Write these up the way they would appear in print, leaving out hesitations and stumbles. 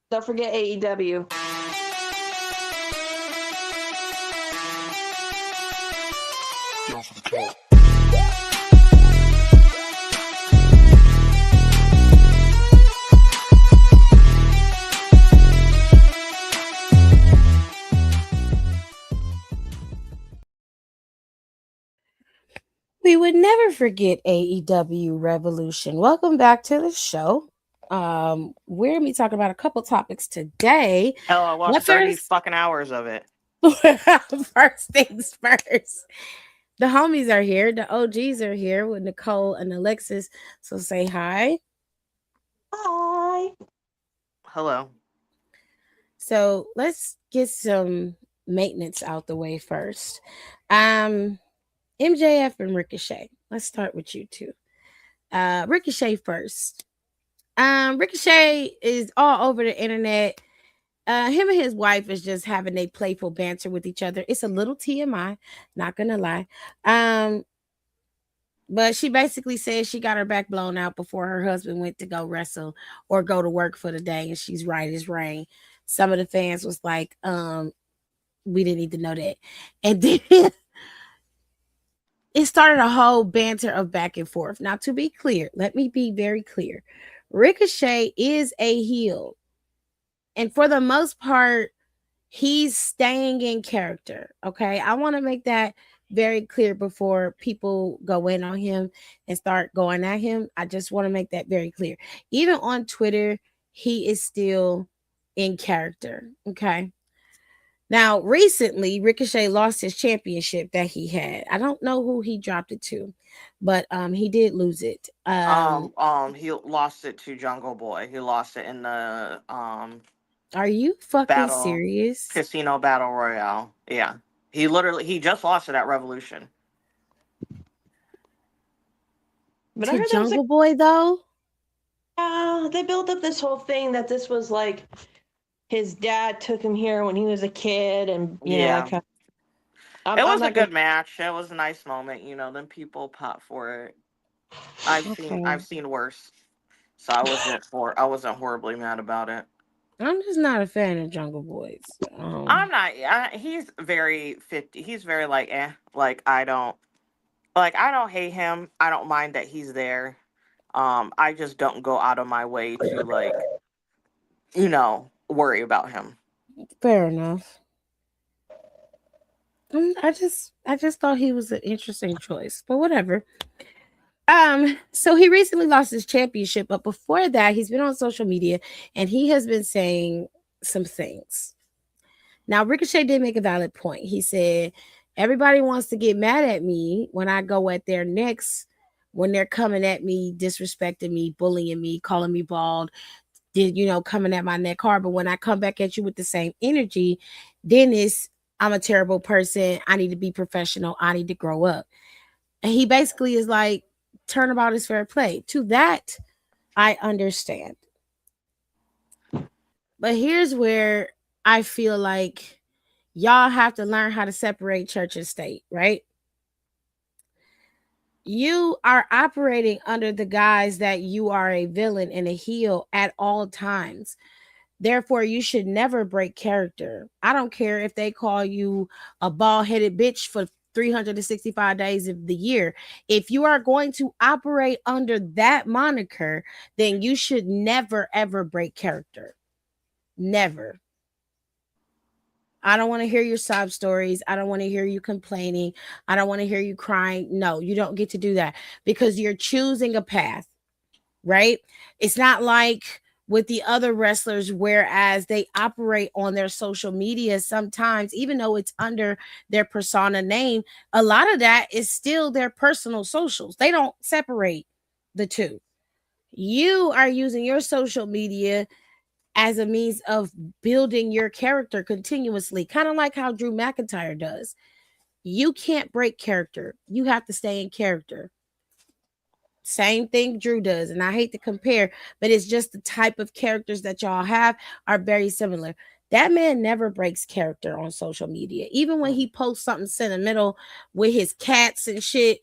Don't forget AEW. We would never forget AEW Revolution. Welcome back to the show. We're gonna be talking about a couple topics today. Hell, I watched But 30 first, fucking hours of it. first things first. The homies are here. The OGs are here with Nicole and Alexis. So say hi. Hi. Hello. So let's get some maintenance out the way first. MJF and Ricochet. Let's start with you two. Ricochet first. Ricochet is all over the internet. Him and his wife is just having a playful banter with each other. It's a little TMI, not gonna lie. But she basically says she got her back blown out before her husband went to go wrestle or go to work for the day, and she's right as rain. Some of the fans was like, we didn't need to know that. And then it started a whole banter of back and forth. Now, to be clear, let me be very clear. Ricochet is a heel. And for the most part, he's staying in character. Okay. I want to make that very clear before people go in on him and start going at him. I just want to make that very clear. Even on Twitter, he is still in character. Okay. Now, recently, Ricochet lost his championship that he had. I don't know who he dropped it to, but he did lose it. He lost it to Jungle Boy. He lost it in the Are you fucking serious? Casino Battle Royale. Yeah. He just lost it at Revolution. But to Jungle Boy, though? Yeah, they built up this whole thing that this was like his dad took him here when he was a kid, and you know, it was a good match. It was a nice moment, you know. Then people pop for it. I've seen worse, so I wasn't horribly mad about it. I'm just not a fan of Jungle Boys. I'm not. He's very 50. He's very like Like I don't hate him. I don't mind that he's there. I just don't go out of my way to worry about him. Fair enough. I just thought he was an interesting choice, but whatever. So he recently lost his championship, but before that, he's been on social media and he has been saying some things. Now, Ricochet did make a valid point. He said, everybody wants to get mad at me when I go at their necks, when they're coming at me, disrespecting me, bullying me, calling me bald, coming at my neck hard. But when I come back at you with the same energy, then I'm a terrible person. I need to be professional. I need to grow up. And he basically is like, turnabout is fair play. To that, I understand. But here's where I feel like y'all have to learn how to separate church and state, right? You are operating under the guise that you are a villain and a heel at all times. Therefore, you should never break character. I don't care if they call you a bald-headed bitch for 365 days of the year. If you are going to operate under that moniker, then you should never, ever break character. Never. I don't want to hear your sob stories. I don't want to hear you complaining. I don't want to hear you crying. No, you don't get to do that because you're choosing a path, right? It's not like with the other wrestlers, whereas they operate on their social media sometimes, even though it's under their persona name, a lot of that is still their personal socials. They don't separate the two. You are using your social media as a means of building your character continuously, kind of like how Drew McIntyre does. You can't break character. You have to stay in character. Same thing Drew does. And I hate to compare, but it's just the type of characters that y'all have are very similar. That man never breaks character on social media. Even when he posts something sentimental with his cats and shit,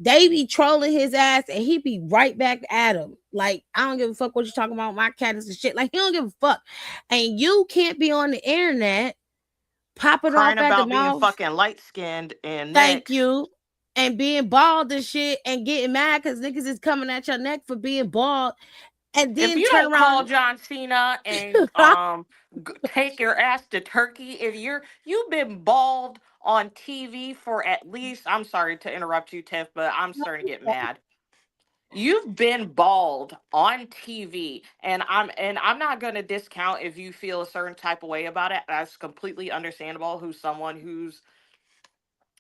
they be trolling his ass and he be right back at him. Like, I don't give a fuck what you talking about. My cat is the shit. Like, he don't give a fuck. And you can't be on the internet popping off Crying at the about being mouth. fucking light skinned and Thank next. you. And being bald and shit and getting mad because niggas is coming at your neck for being bald. And then If you turn don't call around. John Cena and take your ass to Turkey, if you've been bald on TV for at least, I'm sorry to interrupt you, Tiff, but I'm starting to get mad. You've been bald on TV, and I'm not gonna discount if you feel a certain type of way about it. That's completely understandable. Who's someone who's,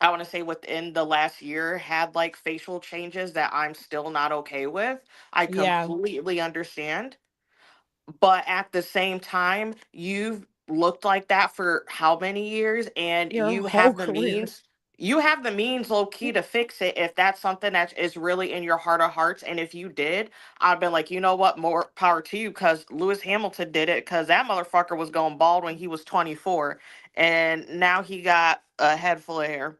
I want to say, within the last year had like facial changes that I'm still not okay with. I Yeah, completely understand. But at the same time, you've looked like that for how many years, and your whole career. you have the means low key to fix it if that's something that is really in your heart of hearts. And if you did, I've been like, you know what, more power to you, because Lewis Hamilton did it, because that motherfucker was going bald when he was 24, and now he got a head full of hair.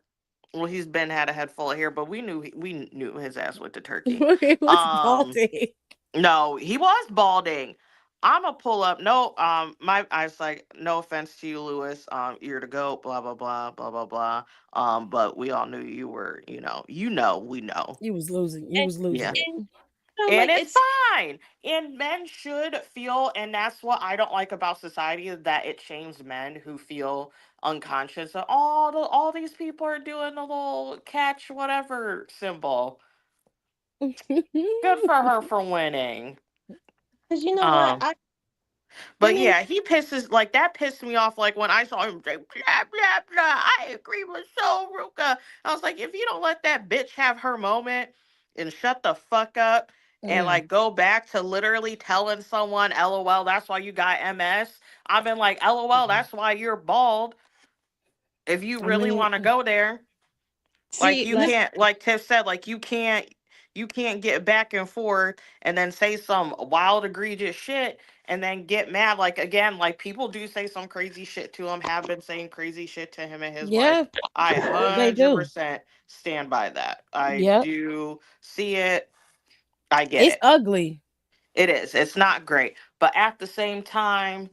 Well, he's been had a head full of hair, but we knew his ass went to Turkey. It was Um, balding. no, he was balding. I'ma pull up. No, my I was like, no offense to you, Lewis. You're the goat. Blah blah blah blah blah blah. But we all knew you were. We know. You was losing. You And, was Yeah, losing it. and you know, and like it's it's fine. And men should feel, and that's what I don't like about society, is that it shames men who feel unconscious that all these people are doing the little catch whatever symbol. Good for her for winning. because you know what Um, But women yeah, he pisses like that pissed me off. Like when I saw him say blah blah blah, I agree with Soul Ruka. I was like, if you don't let that bitch have her moment and shut the fuck up and Mm, like go back to literally telling someone, LOL, that's why you got MS. I've been like, LOL, that's why you're bald. If you I really mean, want to go there. Like see you this. let's. can't, like Tiff said, like you can't get back and forth and then say some wild egregious shit and then get mad. Like again, like people do say some crazy shit to him, have been saying crazy shit to him in his life. Yeah, I they do. 100% stand by that. I Yep. do see it. I get It's it. ugly. It is. It's not great. But at the same time,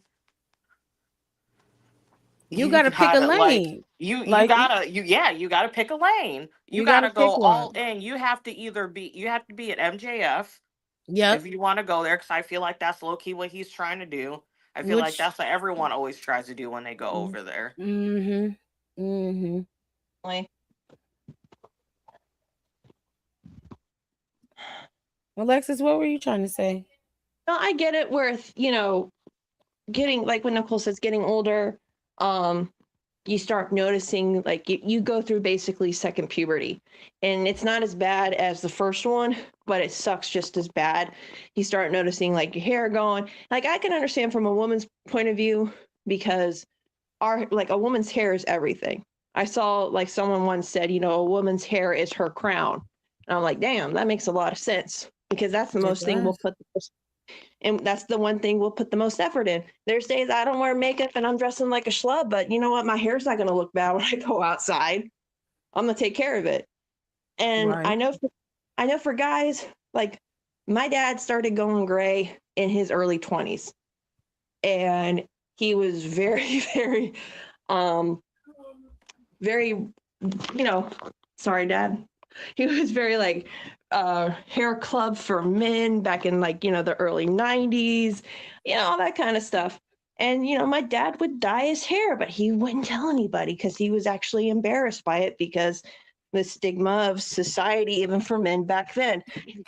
You you gotta pick a gotta like lane. you Like gotta you yeah you gotta pick a lane. You you gotta gotta pick go all one. in. You have to be at MJF Yep. if you want to go there, because I feel like that's low key what he's trying to do. I feel like Which. that's what everyone always tries to do when they go over there. Mm-hmm. Mm-hmm. Like, Alexis, what were you trying to say? no, I get it. With getting like when Nicole says getting older, um, you start noticing like you go through basically second puberty, and it's not as bad as the first one, but it sucks just as bad. You start noticing like your hair going. Like I can understand from a woman's point of view because a woman's hair is everything. I saw like someone once said, a woman's hair is her crown. And I'm like, damn, that makes a lot of sense because that's the It most thing we'll does. put and that's the one thing we'll put the most effort in. There's days I don't wear makeup and I'm dressing like a schlub, but you know what? My hair's not going to look bad when I go outside. I'm going to take care of it. And Right. I know for guys, like my dad started going gray in his early 20s, and he was very, very, very, sorry, Dad. He was very like hair club for men back in like, the early 90s, all that kind of stuff. And, my dad would dye his hair, but he wouldn't tell anybody because he was actually embarrassed by it because the stigma of society, even for men back then.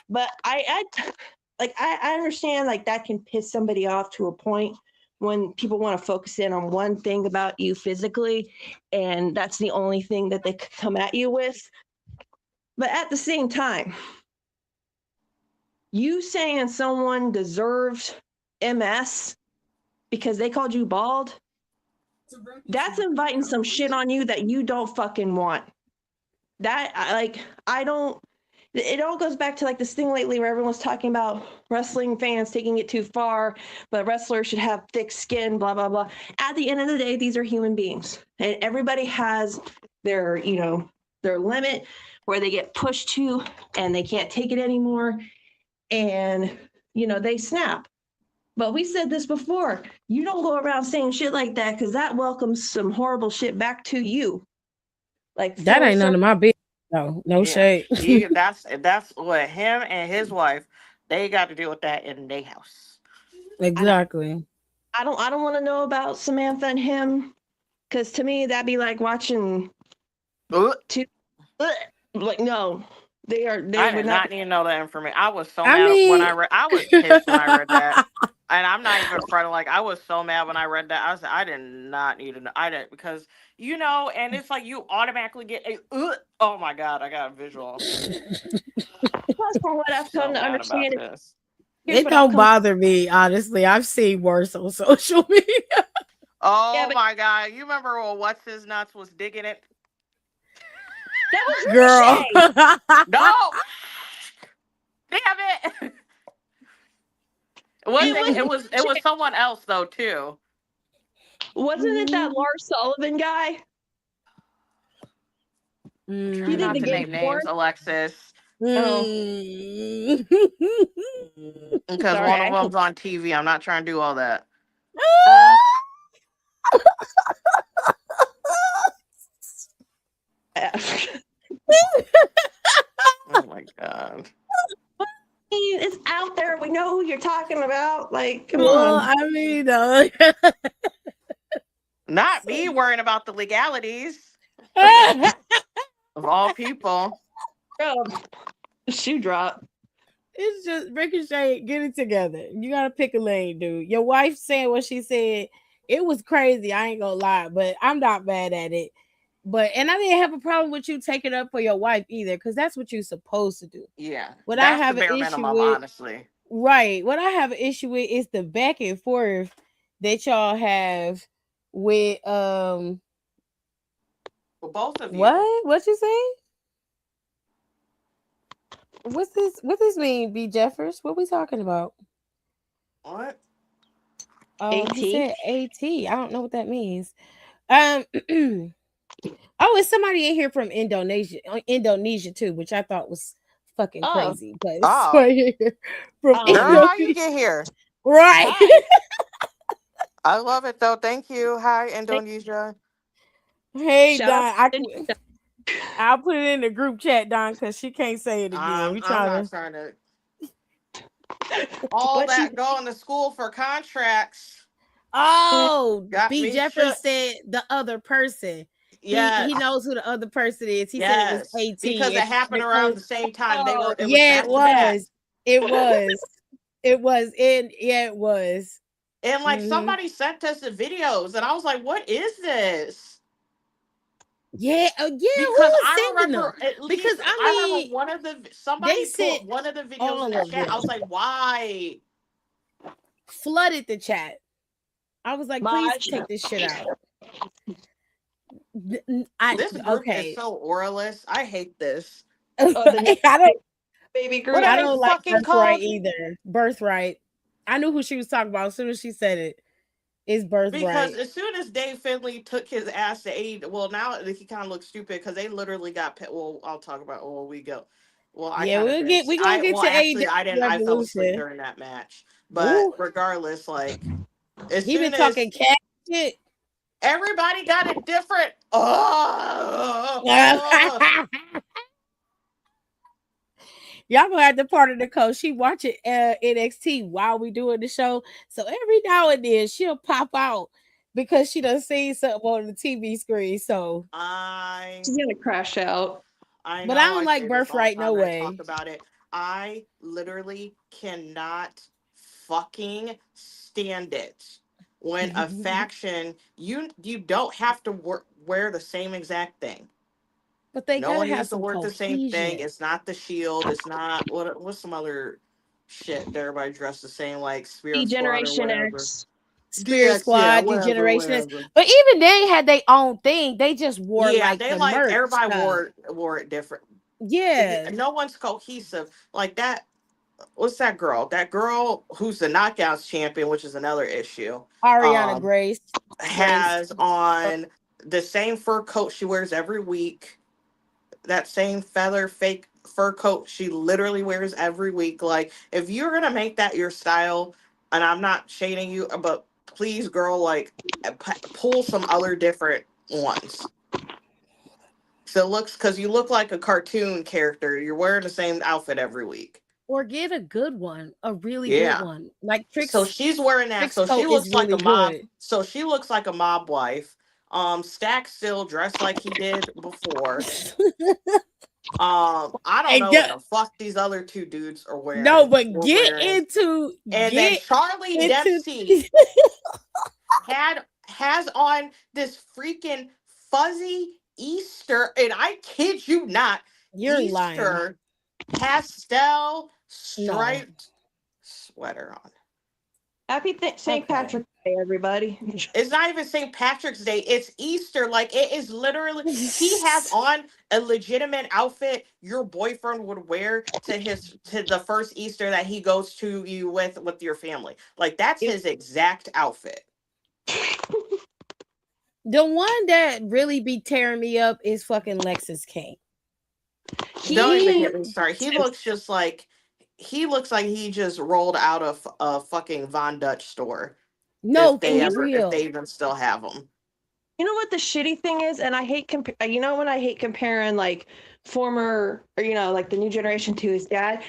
But I understand like that can piss somebody off to a point when people want to focus in on one thing about you physically, and that's the only thing that they come at you with. But at the same time, you saying someone deserves MS because they called you bald, that's inviting some shit on you that you don't fucking want. I don't, it all goes back to like this thing lately where everyone's talking about wrestling fans taking it too far, but wrestlers should have thick skin, blah, blah, blah. At the end of the day, these are human beings, and everybody has their, their limit where they get pushed to and they can't take it anymore. And, they snap. But we said this before. You don't go around saying shit like that because that welcomes some horrible shit back to you. Like that ain't none of my business. No shade. That's what him and his wife, they got to deal with that in their house. Exactly. I don't want to know about Samantha and him, because to me that'd be like watching like no. I did not need to know that information. I was so mad when I was pissed when I read that. And I'm not even front like I was so mad when I read that. I said I did not need to know. I didn't because and it's like you automatically get oh my god, I got a visual. Plus, from what I've come to understand, it don't bother me, honestly. I've seen worse on social media. Oh my god. You remember what's his nuts was digging it? That was girl. No. Damn it. It was someone else though too. Wasn't it that Lars Sullivan guy? Try not to name names, Alexis. Because one of them's on TV. I'm not trying to do all that. Oh my god. It's out there. We know who you're talking about. Like, come on. I mean, not me worrying about the legalities of all people. Shoe drop. It's just Ricochet, get it together. You gotta pick a lane, dude. Your wife saying what she said, it was crazy. I ain't gonna lie, but I'm not mad at it. And I didn't have a problem with you taking up for your wife either, because that's what you're supposed to do. Yeah. What I have an issue with, honestly. Right. What I have an issue with is the back and forth that y'all have with well, both of you. What you say? What's this mean, B. Jeffers? What we talking about? What? He said AT. I don't know what that means. Oh, it's somebody in here from Indonesia too, which I thought was fucking crazy. But from Indonesia. How you get here? Right. I love it though. Thank you. Hi, Indonesia. Hey, Don. I'll put it in the group chat, Don, because she can't say it again. I'm not trying to. All that going to school for contracts. Oh, B. Jeffers said the other person. Yeah, he knows who the other person is. He said it was AT because it happened around the same time. It was. It was. And like somebody sent us the videos, and I was like, "What is this?" Yeah, because I remember them? Because I remember one of the somebody put one of the videos in the chat. I was like, "Why?" Flooded the chat. I was like, "Please take this shit out." This group is so oralist. I hate this. I don't, baby group. I don't like Birthright either. Birthright. I knew who she was talking about as soon as she said it. It's Birthright. Because as soon as Dave Finley took his ass to AEW, well, now he kind of looks stupid because they literally got. Well, I'll talk about. Well, we go. Well, we gonna get to AEW. I fell asleep during that match, but regardless, like he been talking cat shit. Everybody got it different. Y'all gonna have to part of the code. She watching NXT while we doing the show, so every now and then she'll pop out because she done seen something on the TV screen. So she's gonna crash out. I don't like Birthright. No way. Talk about it. I literally cannot fucking stand it when a faction you don't have to wear the same exact thing. But they no one has to some work cohesion. the same thing. It's not the Shield. It's not what's some other shit that everybody dressed the same, like Spirit Generation Squad or X. Spirit Squad, Degeneration X. But even they had their own thing. They just wore like the merch everybody stuff. wore it different. Yeah. No one's cohesive like that. What's that girl? That girl who's the Knockouts champion, which is another issue. Ariana Grace has on the same fur coat she wears every week. feather fake fur coat she literally wears every week. Like, if you're gonna make that your style, and I'm not shading you, but please, girl, like, pull some other different ones. So it looks, because you look like a cartoon character. You're wearing the same outfit every week. Or get a good one, a really good Yeah. one. Like So she's wearing that. Trix So she coat is looks like a really mob. good. So she looks like a mob wife. Stack still dressed like he did before. I don't And know what the fuck these other two dudes are no, wearing. but Were wearing. And then get Charlie into Dempsey has on this freaking fuzzy Easter, and I kid you not, you're lying. Easter pastel No. striped sweater on. Happy St. Patrick's Day, everybody. It's not even St. Patrick's Day. It's Easter. Like, it is literally, he has on a legitimate outfit your boyfriend would wear to the first Easter that he goes to you with your family. Like, that's his exact outfit. The one that really be tearing me up is fucking Lexus King. Don't even get me started. He looks like he just rolled out of a fucking Von Dutch store. No, if they even still have them. You know what the shitty thing is, and I hate when I hate comparing like former, or like the new generation to his dad.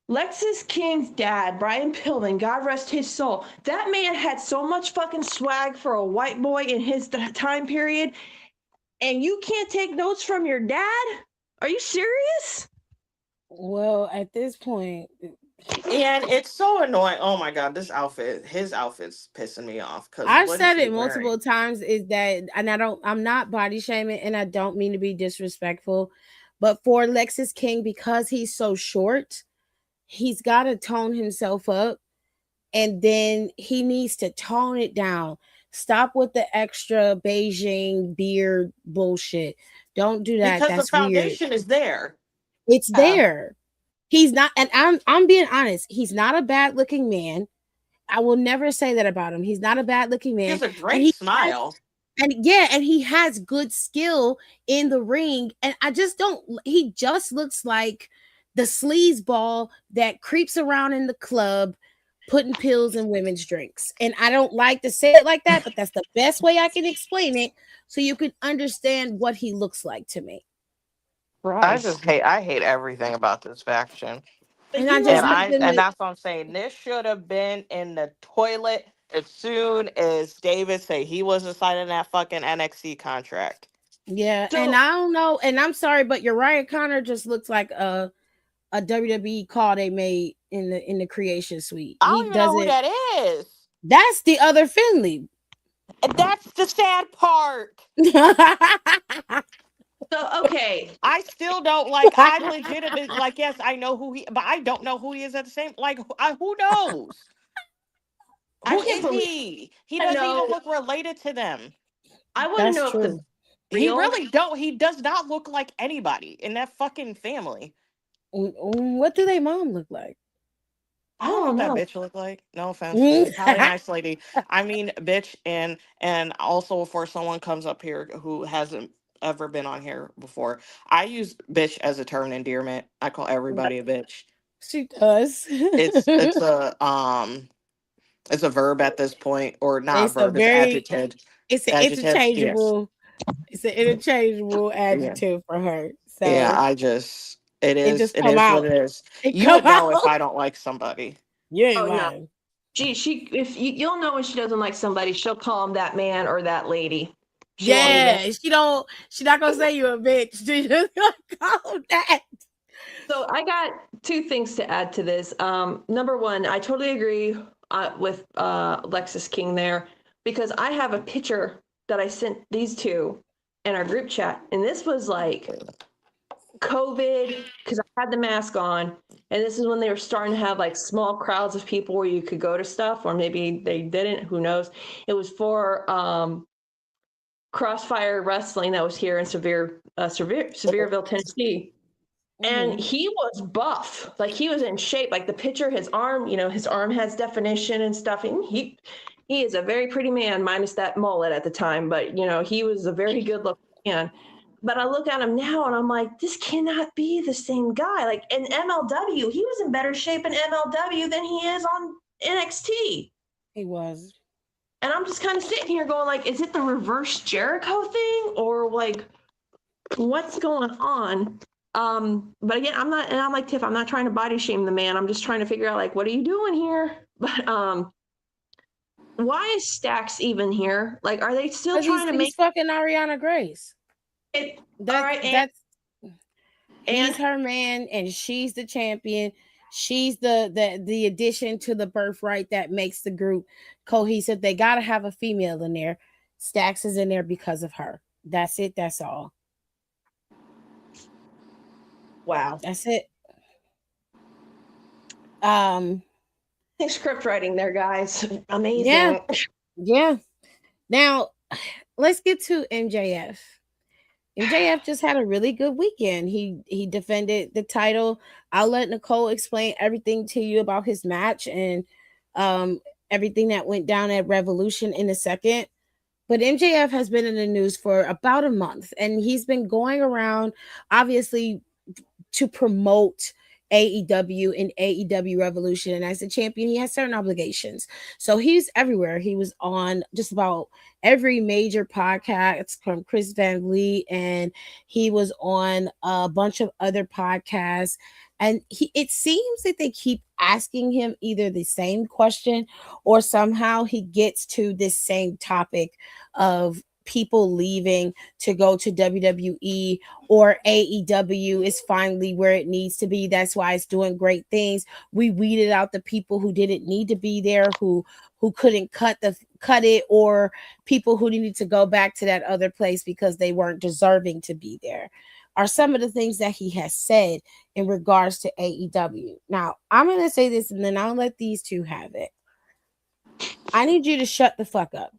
Lexus King's dad, Brian Pillman, God rest his soul. That man had so much fucking swag for a white boy in his time period, and you can't take notes from your dad? Are you serious? Well, at this point, and it's so annoying. Oh my god, his outfit's pissing me off. Because I've said it multiple times, is that, and I'm not body shaming, and I don't mean to be disrespectful, but for Lexus King, because he's so short, he's got to tone himself up, and then he needs to tone it down. Stop with the extra Beijing beard bullshit. Don't do that. Because that's the foundation weird. is there. It's there. He's not, and I'm being honest, he's not a bad looking man. I will never say that about him. He's not a bad looking man. He has a great smile. And he has good skill in the ring. And he just looks like the sleazeball that creeps around in the club putting pills in women's drinks. And I don't like to say it like that, but that's the best way I can explain it, so you can understand what he looks like to me. Right. I hate everything about this faction. And that's what I'm saying. This should have been in the toilet as soon as David said he wasn't signing that fucking NXT contract. Yeah, so, and I don't know, and I'm sorry, but Uriah Connor just looks like a WWE call they made in the creation suite. I don't even know who that is. That's the other Finley. And that's the sad part. So, okay. I still don't I legitimately yes, I know who he, but I don't know who he is at the same, who knows? Who is he? He doesn't even look related to them. I wouldn't know if he does not look like anybody in that fucking family. What do their mom look like? I don't know what that bitch look like. No offense. She's probably a nice lady. I mean, bitch, and also for someone comes up here who hasn't ever been on here before, I use bitch as a term of endearment. I call everybody a bitch. She does. It's a verb at this point, or not verb, it's adjective. It's an interchangeable. Yes. It's an interchangeable adjective for her. So yeah, it is what it is. You would know if I don't like somebody. You ain't lying. No. Gee, you'll know when she doesn't like somebody, she'll call him that man or that lady. She's not gonna say you a bitch. She's just gonna call him that. So I got two things to add to this. Number one, I totally agree with Lexus King there, because I have a picture that I sent these two in our group chat, and this was like COVID, because I had the mask on, and this is when they were starting to have like small crowds of people where you could go to stuff, or maybe they didn't, who knows. It was for Crossfire Wrestling that was here in Sevierville, Tennessee. And he was buff, like he was in shape. Like the picture, his arm has definition and stuff. And he is a very pretty man, minus that mullet at the time. But he was a very good looking man. But I look at him now and I'm like, this cannot be the same guy. Like in MLW, he was in better shape in MLW than he is on NXT. He was. And I'm just kind of sitting here going like, is it the reverse Jericho thing or like what's going on? But again, I'm not, and I'm like Tiff, I'm not trying to body shame the man. I'm just trying to figure out like, what are you doing here? But why is Stacks even here? Like, are they still trying to make fucking Ariana Grace? it? That, all right, that's he's her man, and she's the champion. She's the addition to the birthright that makes the group cohesive. They gotta have a female in there. Stacks is in there because of her. That's it. That's all. Wow. That's it. Script writing there, guys. Amazing. Yeah. Yeah. Now, let's get to MJF. MJF just had a really good weekend. He defended the title. I'll let Nicole explain everything to you about his match and everything that went down at Revolution in a second. But MJF has been in the news for about a month, and he's been going around, obviously, to promote AEW and AEW Revolution. And as a champion, he has certain obligations. So he's everywhere. He was on just about every major podcast from Chris Van Vliet, and he was on a bunch of other podcasts. And it seems that they keep asking him either the same question or somehow he gets to this same topic of people leaving to go to WWE, or AEW is finally where it needs to be. That's why it's doing great things. We weeded out the people who didn't need to be there, who couldn't cut it, or people who needed to go back to that other place because they weren't deserving to be there, are some of the things that he has said in regards to AEW. Now, I'm going to say this and then I'll let these two have it. I need you to shut the fuck up.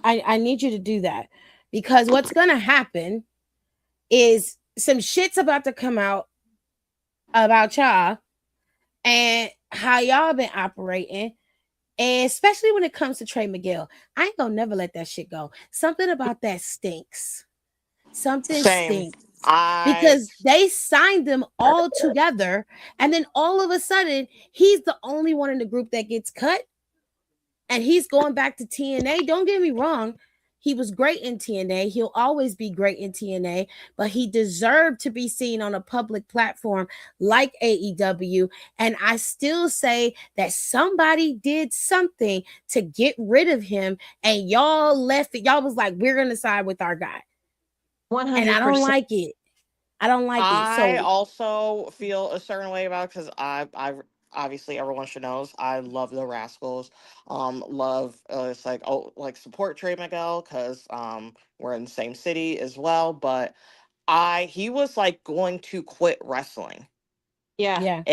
I need you to do that, because what's going to happen is some shit's about to come out about y'all and how y'all been operating. And especially when it comes to Trey Miguel, I ain't gonna never let that shit go. Something about that stinks. Something stinks. Because they signed them all together, and then all of a sudden, he's the only one in the group that gets cut. And he's going back to TNA. Don't get me wrong. He was great in TNA. He'll always be great in TNA, but he deserved to be seen on a public platform like AEW. And I still say that somebody did something to get rid of him, and y'all left it. Y'all was like, we're going to side with our guy. 100%. And I don't like it. I don't like it. I also feel a certain way about it because I obviously everyone should know I love the Rascals. Love it's like support Trey Miguel because we're in the same city as well. But he was like going to quit wrestling. Yeah.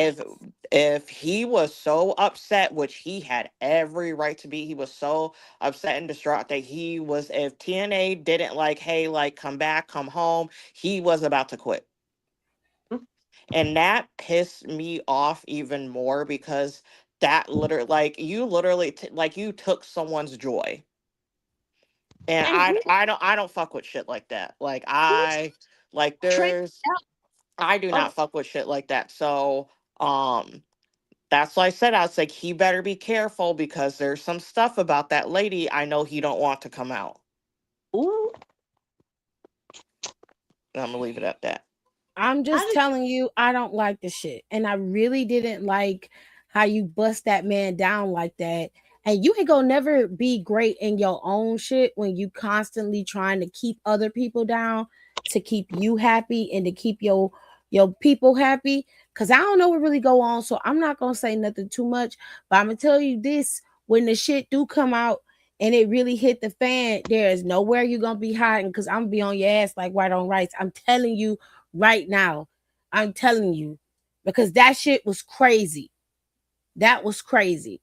If he was so upset, which he had every right to be, he was so upset and distraught that he was. If TNA didn't hey, come back, come home, he was about to quit. And that pissed me off even more because that literally, you took someone's joy. And I don't fuck with shit like that. I do not fuck with shit like that. So, that's why I said, I was like, he better be careful because there's some stuff about that lady I know he don't want to come out. Ooh. I'm gonna leave it at that. I'm just telling you, I don't like the shit. And I really didn't like how you bust that man down like that. And you ain't gonna never be great in your own shit when you constantly trying to keep other people down to keep you happy and to keep your people happy. Cause I don't know what really go on. So I'm not gonna say nothing too much, but I'm gonna tell you this: when the shit do come out and it really hit the fan, there is nowhere you're gonna be hiding, because I'm gonna be on your ass like white on rice. I'm telling you right now. I'm telling you, because that shit was crazy. That was crazy.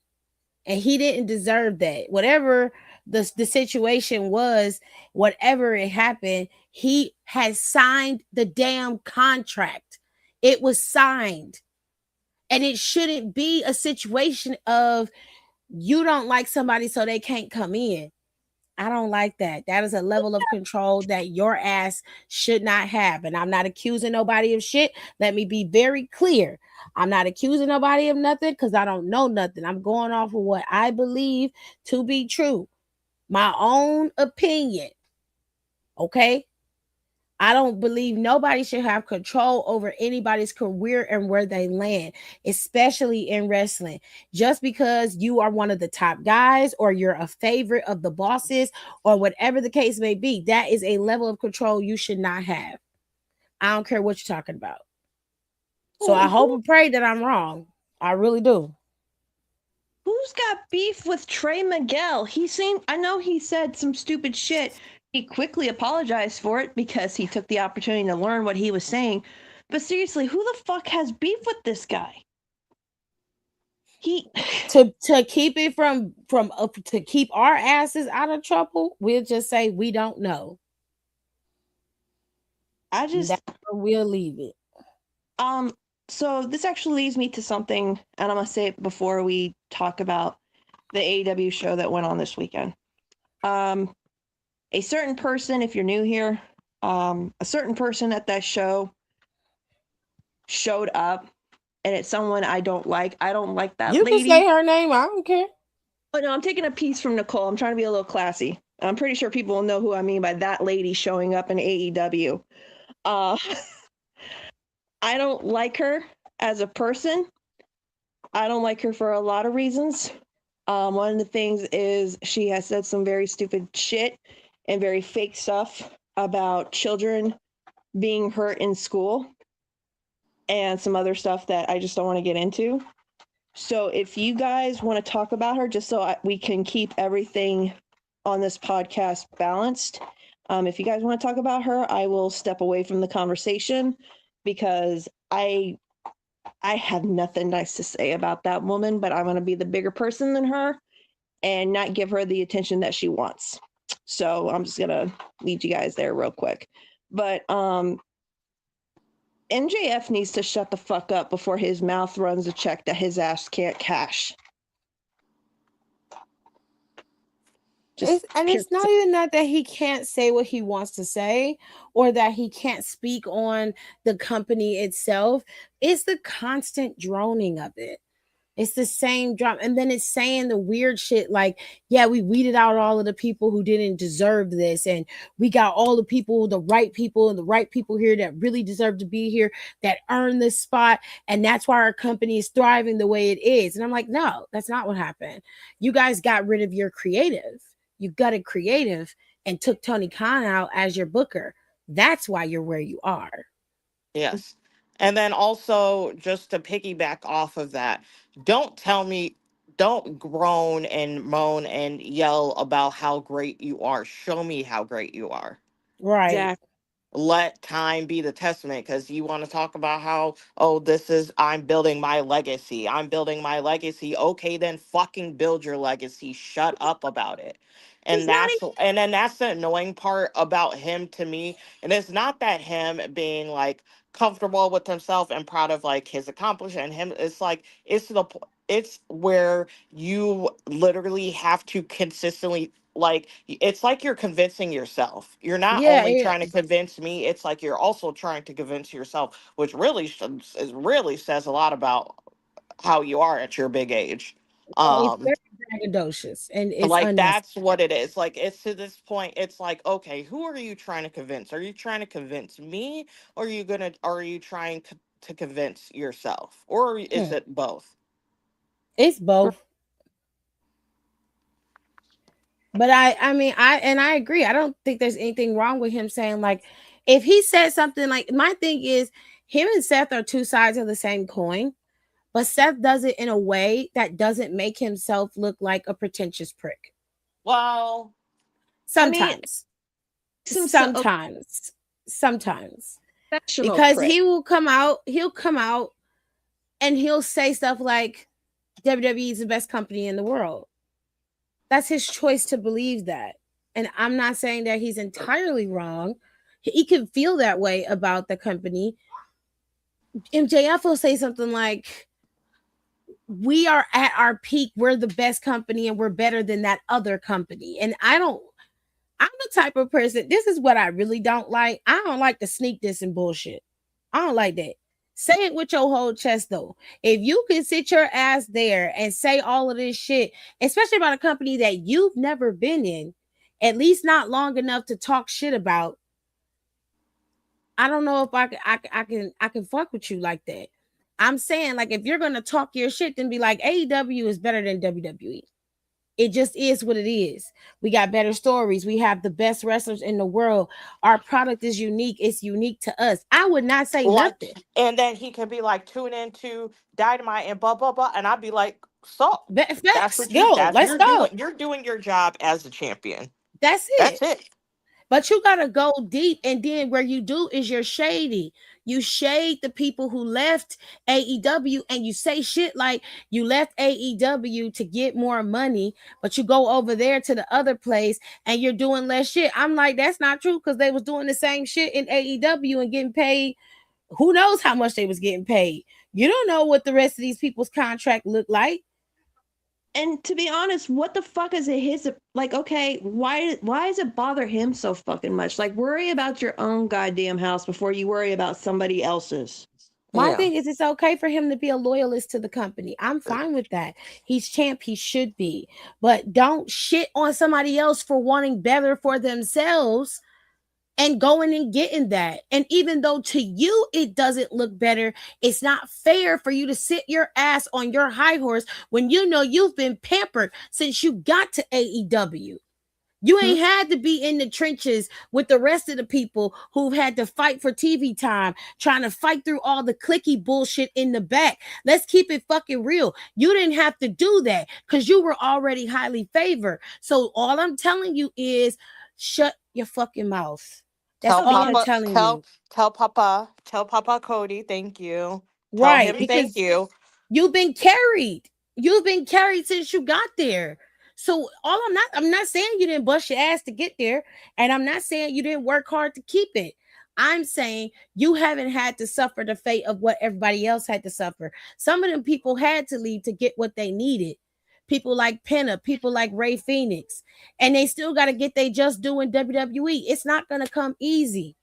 And he didn't deserve that. Whatever the situation was, whatever it happened, he had signed the damn contract. It was signed. And it shouldn't be a situation of you don't like somebody so they can't come in. I don't like that. That is a level of control that your ass should not have. And I'm not accusing nobody of shit. Let me be very clear. I'm not accusing nobody of nothing because I don't know nothing. I'm going off of what I believe to be true. My own opinion. Okay? I don't believe nobody should have control over anybody's career and where they land, especially in wrestling. Just because you are one of the top guys or you're a favorite of the bosses or whatever the case may be, that is a level of control you should not have. I don't care what you're talking about. So I hope and pray that I'm wrong. I really do. Who's got beef with Trey Miguel? I know he said some stupid shit. He quickly apologized for it because he took the opportunity to learn what he was saying. But seriously, who the fuck has beef with this guy? To keep it from to keep our asses out of trouble, we'll just say we don't know. That's where we'll leave it. So this actually leads me to something, and I'm gonna say it before we talk about the AEW show that went on this weekend. A certain person, if you're new here, a certain person at that show showed up, and it's someone I don't like. I don't like that lady. You can say her name. I don't care. But no, I'm taking a piece from Nicole. I'm trying to be a little classy. I'm pretty sure people will know who I mean by that lady showing up in AEW. I don't like her as a person. I don't like her for a lot of reasons. One of the things is she has said some very stupid shit and very fake stuff about children being hurt in school and some other stuff that I just don't want to get into. So if you guys want to talk about her, just so we can keep everything on this podcast balanced, if you guys want to talk about her, I will step away from the conversation because I have nothing nice to say about that woman, but I'm going to be the bigger person than her and not give her the attention that she wants. So I'm just going to lead you guys there real quick. But MJF needs to shut the fuck up before his mouth runs a check that his ass can't cash. It's not even that he can't say what he wants to say or that he can't speak on the company itself. It's the constant droning of it. It's the same drop. And then it's saying the weird shit like, yeah, we weeded out all of the people who didn't deserve this. And we got all the people, the right people and the right people here that really deserve to be here, that earn this spot. And that's why our company is thriving the way it is. And I'm like, no, that's not what happened. You guys got rid of your creative. You gutted creative and took Tony Khan out as your booker. That's why you're where you are. Yes. And then also, just to piggyback off of that, don't groan and moan and yell about how great you are. Show me how great you are. Right. Exactly. Let time be the testament, because you want to talk about how, I'm building my legacy. Okay, then fucking build your legacy. Shut up about it. And then that's the annoying part about him to me. And it's not that him being like comfortable with himself and proud of like his accomplishment and him. It's like it's where you literally have to consistently, like, it's like you're convincing yourself. You're not only trying to convince me, it's like you're also trying to convince yourself, which really says a lot about how you are at your big age. It's very braggadocious, and it's like that's what it is. Like, it's to this point, it's like, okay, who are you trying to convince? Are you trying to convince me, or are you trying to convince yourself, or is it both? It's both. But I mean, I agree. I don't think there's anything wrong with him saying, like, if he said something like, my thing is, him and Seth are two sides of the same coin, but Seth does it in a way that doesn't make himself look like a pretentious prick. Well, sometimes, because prick. he'll come out and he'll say stuff like WWE is the best company in the world. That's his choice to believe that. And I'm not saying that he's entirely wrong. He can feel that way about the company. MJF will say something like, we are at our peak. We're the best company and we're better than that other company. And I don't I'm the type of person, this is what I really don't like. I don't like the sneak this and bullshit. I don't like that. Say it with your whole chest though. If you can sit your ass there and say all of this shit, especially about a company that you've never been in, at least not long enough to talk shit about, I don't know if I can fuck with you like that. I'm saying, like, if you're gonna talk your shit, then be like, AEW is better than WWE. It just is what it is. We got better stories. We have the best wrestlers in the world. Our product is unique. It's unique to us. I would not say Like, nothing. and then he can be like, tune into Dynamite and blah blah blah, and I'd be like, so that's Facts, what you go. that's Let's you're go. doing. You're doing your job as the champion. That's That's it. it. But you gotta go deep, and then where you do is you're shady. You shade the people who left AEW, and you say shit like you left AEW to get more money, but you go over there to the other place and you're doing less shit. I'm like, that's not true, because they was doing the same shit in AEW and getting paid. Who knows how much they was getting paid? You don't know what the rest of these people's contract looked like. And to be honest, what the fuck is it his like, okay, why does it bother him so fucking much? Like, worry about your own goddamn house before you worry about somebody else's. My Yeah. thing is, it's okay for him to be a loyalist to the company. I'm fine with that. He's champ. He should be. But don't shit on somebody else for wanting better for themselves and going and getting that. And even though to you it doesn't look better, it's not fair for you to sit your ass on your high horse when you know you've been pampered since you got to AEW. You ain't had to be in the trenches with the rest of the people who've had to fight for TV time, trying to fight through all the clicky bullshit in the back. Let's keep it fucking real. You didn't have to do that because you were already highly favored. So all I'm telling you is shut your fucking mouth. That's Tell all I'm Papa, telling you. tell Papa Cody, thank you. Tell Right, him thank because you. you've been carried. You've been carried since you got there. So I'm not saying you didn't bust your ass to get there, and I'm not saying you didn't work hard to keep it. I'm saying you haven't had to suffer the fate of what everybody else had to suffer. Some of them people had to leave to get what they needed. People like Penna, people like Ray Phoenix, and they still got to get they just doing WWE. It's not going to come easy.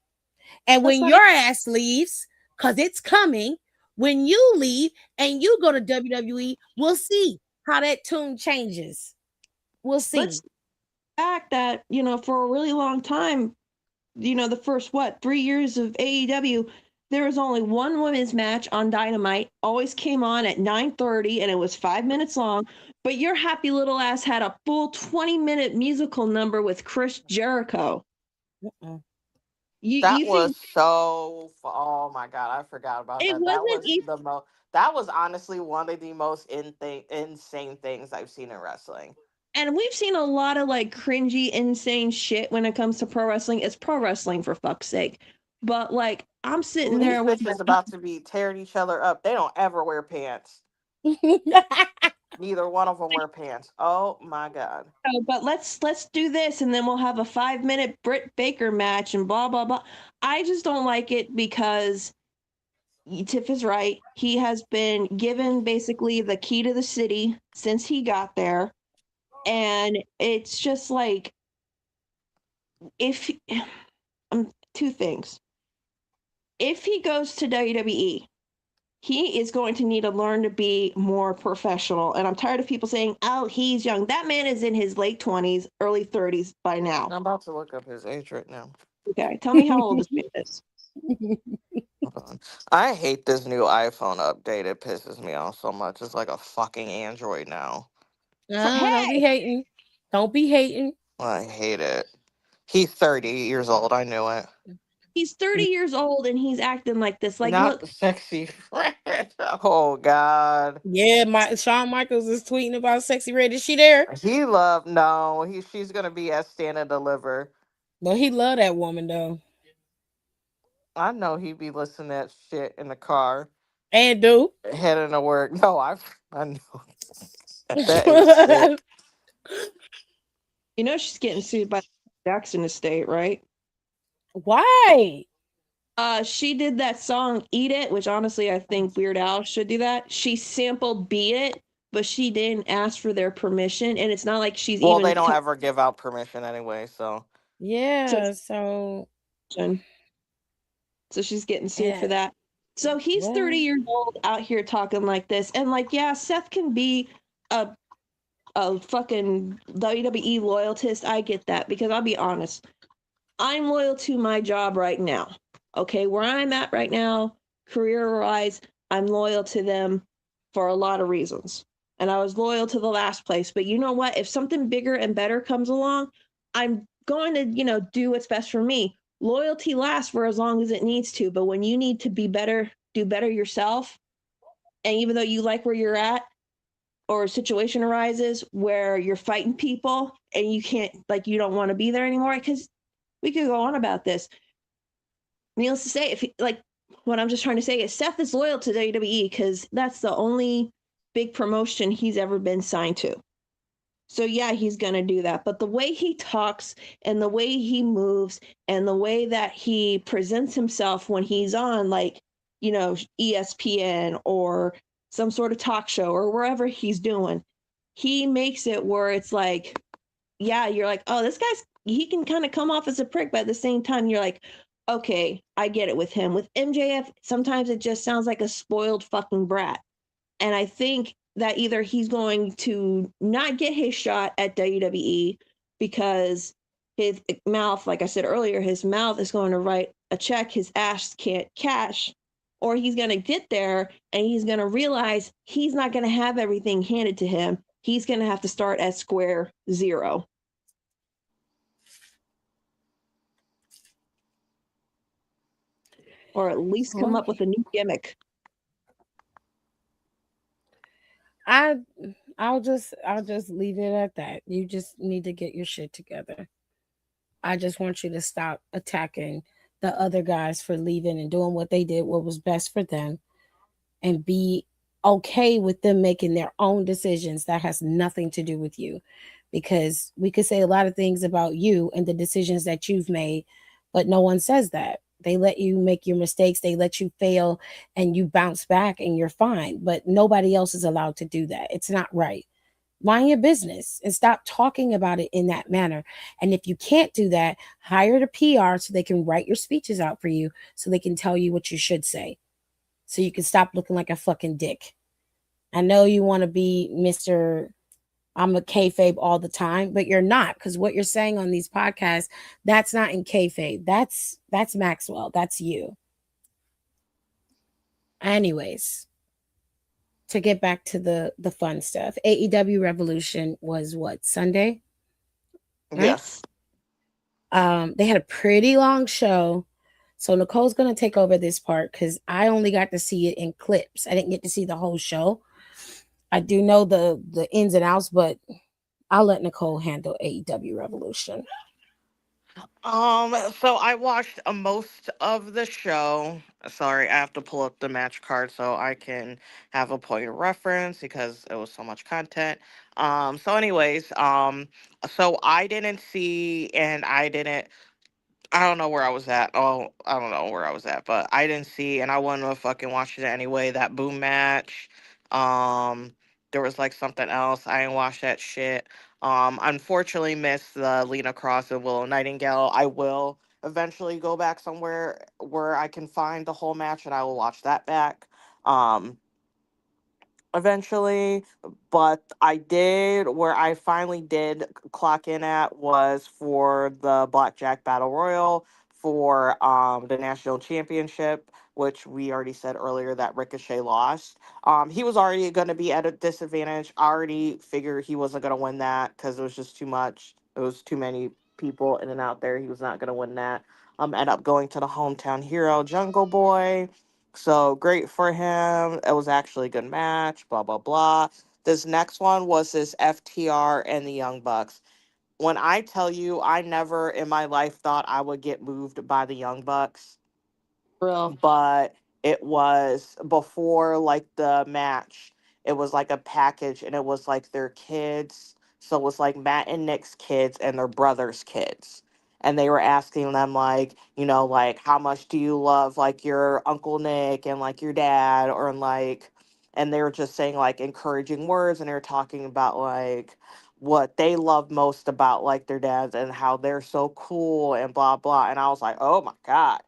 And Let's when not your ass leaves, because it's coming, when you leave and you go to WWE, we'll see how that tune changes. We'll let's see. fact that, you know, for a really long time, you know, the first 3 years of AEW, there was only one women's match on Dynamite, always came on at 9:30 and it was 5 minutes long. But your happy little ass had a full 20-minute musical number with Chris Jericho. Mm-mm. That You was think oh my god, I forgot about it that. That wasn't was even, the most that was honestly one of the most insane things I've seen in wrestling. and we've seen a lot of like cringy, insane shit when it comes to pro wrestling. It's pro wrestling for fuck's sake. But like I'm Ooh, sitting these there with bitches about to be tearing each other up. They don't ever wear pants. Neither one of them wear pants. Oh my god. but let's do this and then we'll have a 5 minute Britt Baker match and blah blah blah. I just don't like it because Tiff is right. He has been given basically the key to the city since he got there. And it's just like if two things. If he goes to WWE, he is going to need to learn to be more professional. And I'm tired of people saying, oh, he's young. That man is in his late 20s, early 30s by now. I'm about to look up his age right now. Okay. Tell me how old this man is. Hold on. I hate this new iPhone update. It pisses me off so much. It's like a fucking Android now. No, don't be Hey, hating. Don't be hating. I hate it. He's 30 years old. I knew it. he's 30 years old and he's acting like this. Like, Not look, the sexy friend. Oh God. Yeah, Shawn Michaels is tweeting about Sexy Red. Is she there? She's gonna be at Stand and Deliver. But he love that woman though. I know he'd be listening to that shit in the car And do. heading to work. No, I know. That is sick. you know, she's getting sued by Jackson Estate, right? Why? She did that song "Eat It," which honestly I think Weird Al should do that. She sampled "Beat It," but she didn't ask for their permission, and it's not like she's Well, even. they don't ever give out permission anyway, so So, Yeah. So, so she's getting sued for yeah. that. So he's 30 Well, years old out here talking like this. And like, yeah, Seth can be a fucking WWE loyalist. I get that because I'll be honest. I'm loyal to my job right now. Okay, where I'm at right now, career wise, I'm loyal to them for a lot of reasons. And I was loyal to the last place. But you know what? If something bigger and better comes along, I'm going to, do what's best for me. Loyalty lasts for as long as it needs to. But when you need to be better, do better yourself. And even though you like where you're at, or a situation arises where you're fighting people and you can't, like, you don't want to be there anymore, because we could go on about this. Needless to say, if he, like, what I'm just trying to say is Seth is loyal to WWE because that's the only big promotion he's ever been signed to. So yeah, he's gonna do that. But the way he talks and the way he moves and the way that he presents himself when he's on, like, ESPN or some sort of talk show or wherever he's doing, he makes it where it's like, yeah, you're like, oh, this guy's, he can kind of come off as a prick, but at the same time, you're like, okay, I get it with him. With MJF, sometimes it just sounds like a spoiled fucking brat. And I think that either he's going to not get his shot at WWE because his mouth, like I said earlier, his mouth is going to write a check his ass can't cash, or he's going to get there and he's going to realize he's not going to have everything handed to him. He's going to have to start at square zero. Or at least come well, up with a new gimmick. I I'll just leave it at that. You just need to get your shit together. I just want you to stop attacking the other guys for leaving and doing what they did, what was best for them, and be okay with them making their own decisions that has nothing to do with you. Because we could say a lot of things about you and the decisions that you've made, but no one says that. They let you make your mistakes, they let you fail, and you bounce back and you're fine. But nobody else is allowed to do that. It's not right. Mind your business and stop talking about it in that manner. And if you can't do that, hire the PR so they can write your speeches out for you, so they can tell you what you should say, so you can stop looking like a fucking dick. I know you want to be Mr. I'm a kayfabe all the time, but you're not, because what you're saying on these podcasts, that's not in kayfabe. That's Maxwell. That's you. Anyways, to get back to the fun stuff, AEW Revolution was what, Sunday night? Yes. They had a pretty long show. So Nicole's gonna take over this part because I only got to see it in clips. I didn't get to see the whole show. I do know the ins and outs, but I'll let Nicole handle AEW Revolution. So I watched most of the show. Sorry, I have to pull up the match card so I can have a point of reference because it was so much content. So I didn't see, and I don't know where I was at. Oh, I don't know where I was at, but I didn't see, and I wouldn't have fucking watched it anyway. That boom match. Um, there was like something else. I didn't watch that shit. Unfortunately missed the Lena Cross and Willow Nightingale. I will eventually go back somewhere where I can find the whole match, and I will watch that back. Um, eventually, but I did, where I finally did clock in at was for the Blackjack Battle Royal for the national championship, which we already said earlier that Ricochet lost. He was already going to be at a disadvantage. I already figured he wasn't going to win that because it was just too much. It was too many people in and out there. He was not going to win that. End up going to the hometown hero, Jungle Boy. So great for him. It was actually a good match, blah, blah, blah. This next one was this FTR and the Young Bucks. When I tell you, I never in my life thought I would get moved by the Young Bucks, Real. but it was before like the match. It was like a package, and it was like their kids. So it was like Matt and Nick's kids and their brother's kids. And they were asking them like, like how much do you love like your Uncle Nick and like your dad, or like, and they were just saying like encouraging words, and they were talking about like what they love most about like their dads and how they're so cool and blah blah. And I was like, oh my god.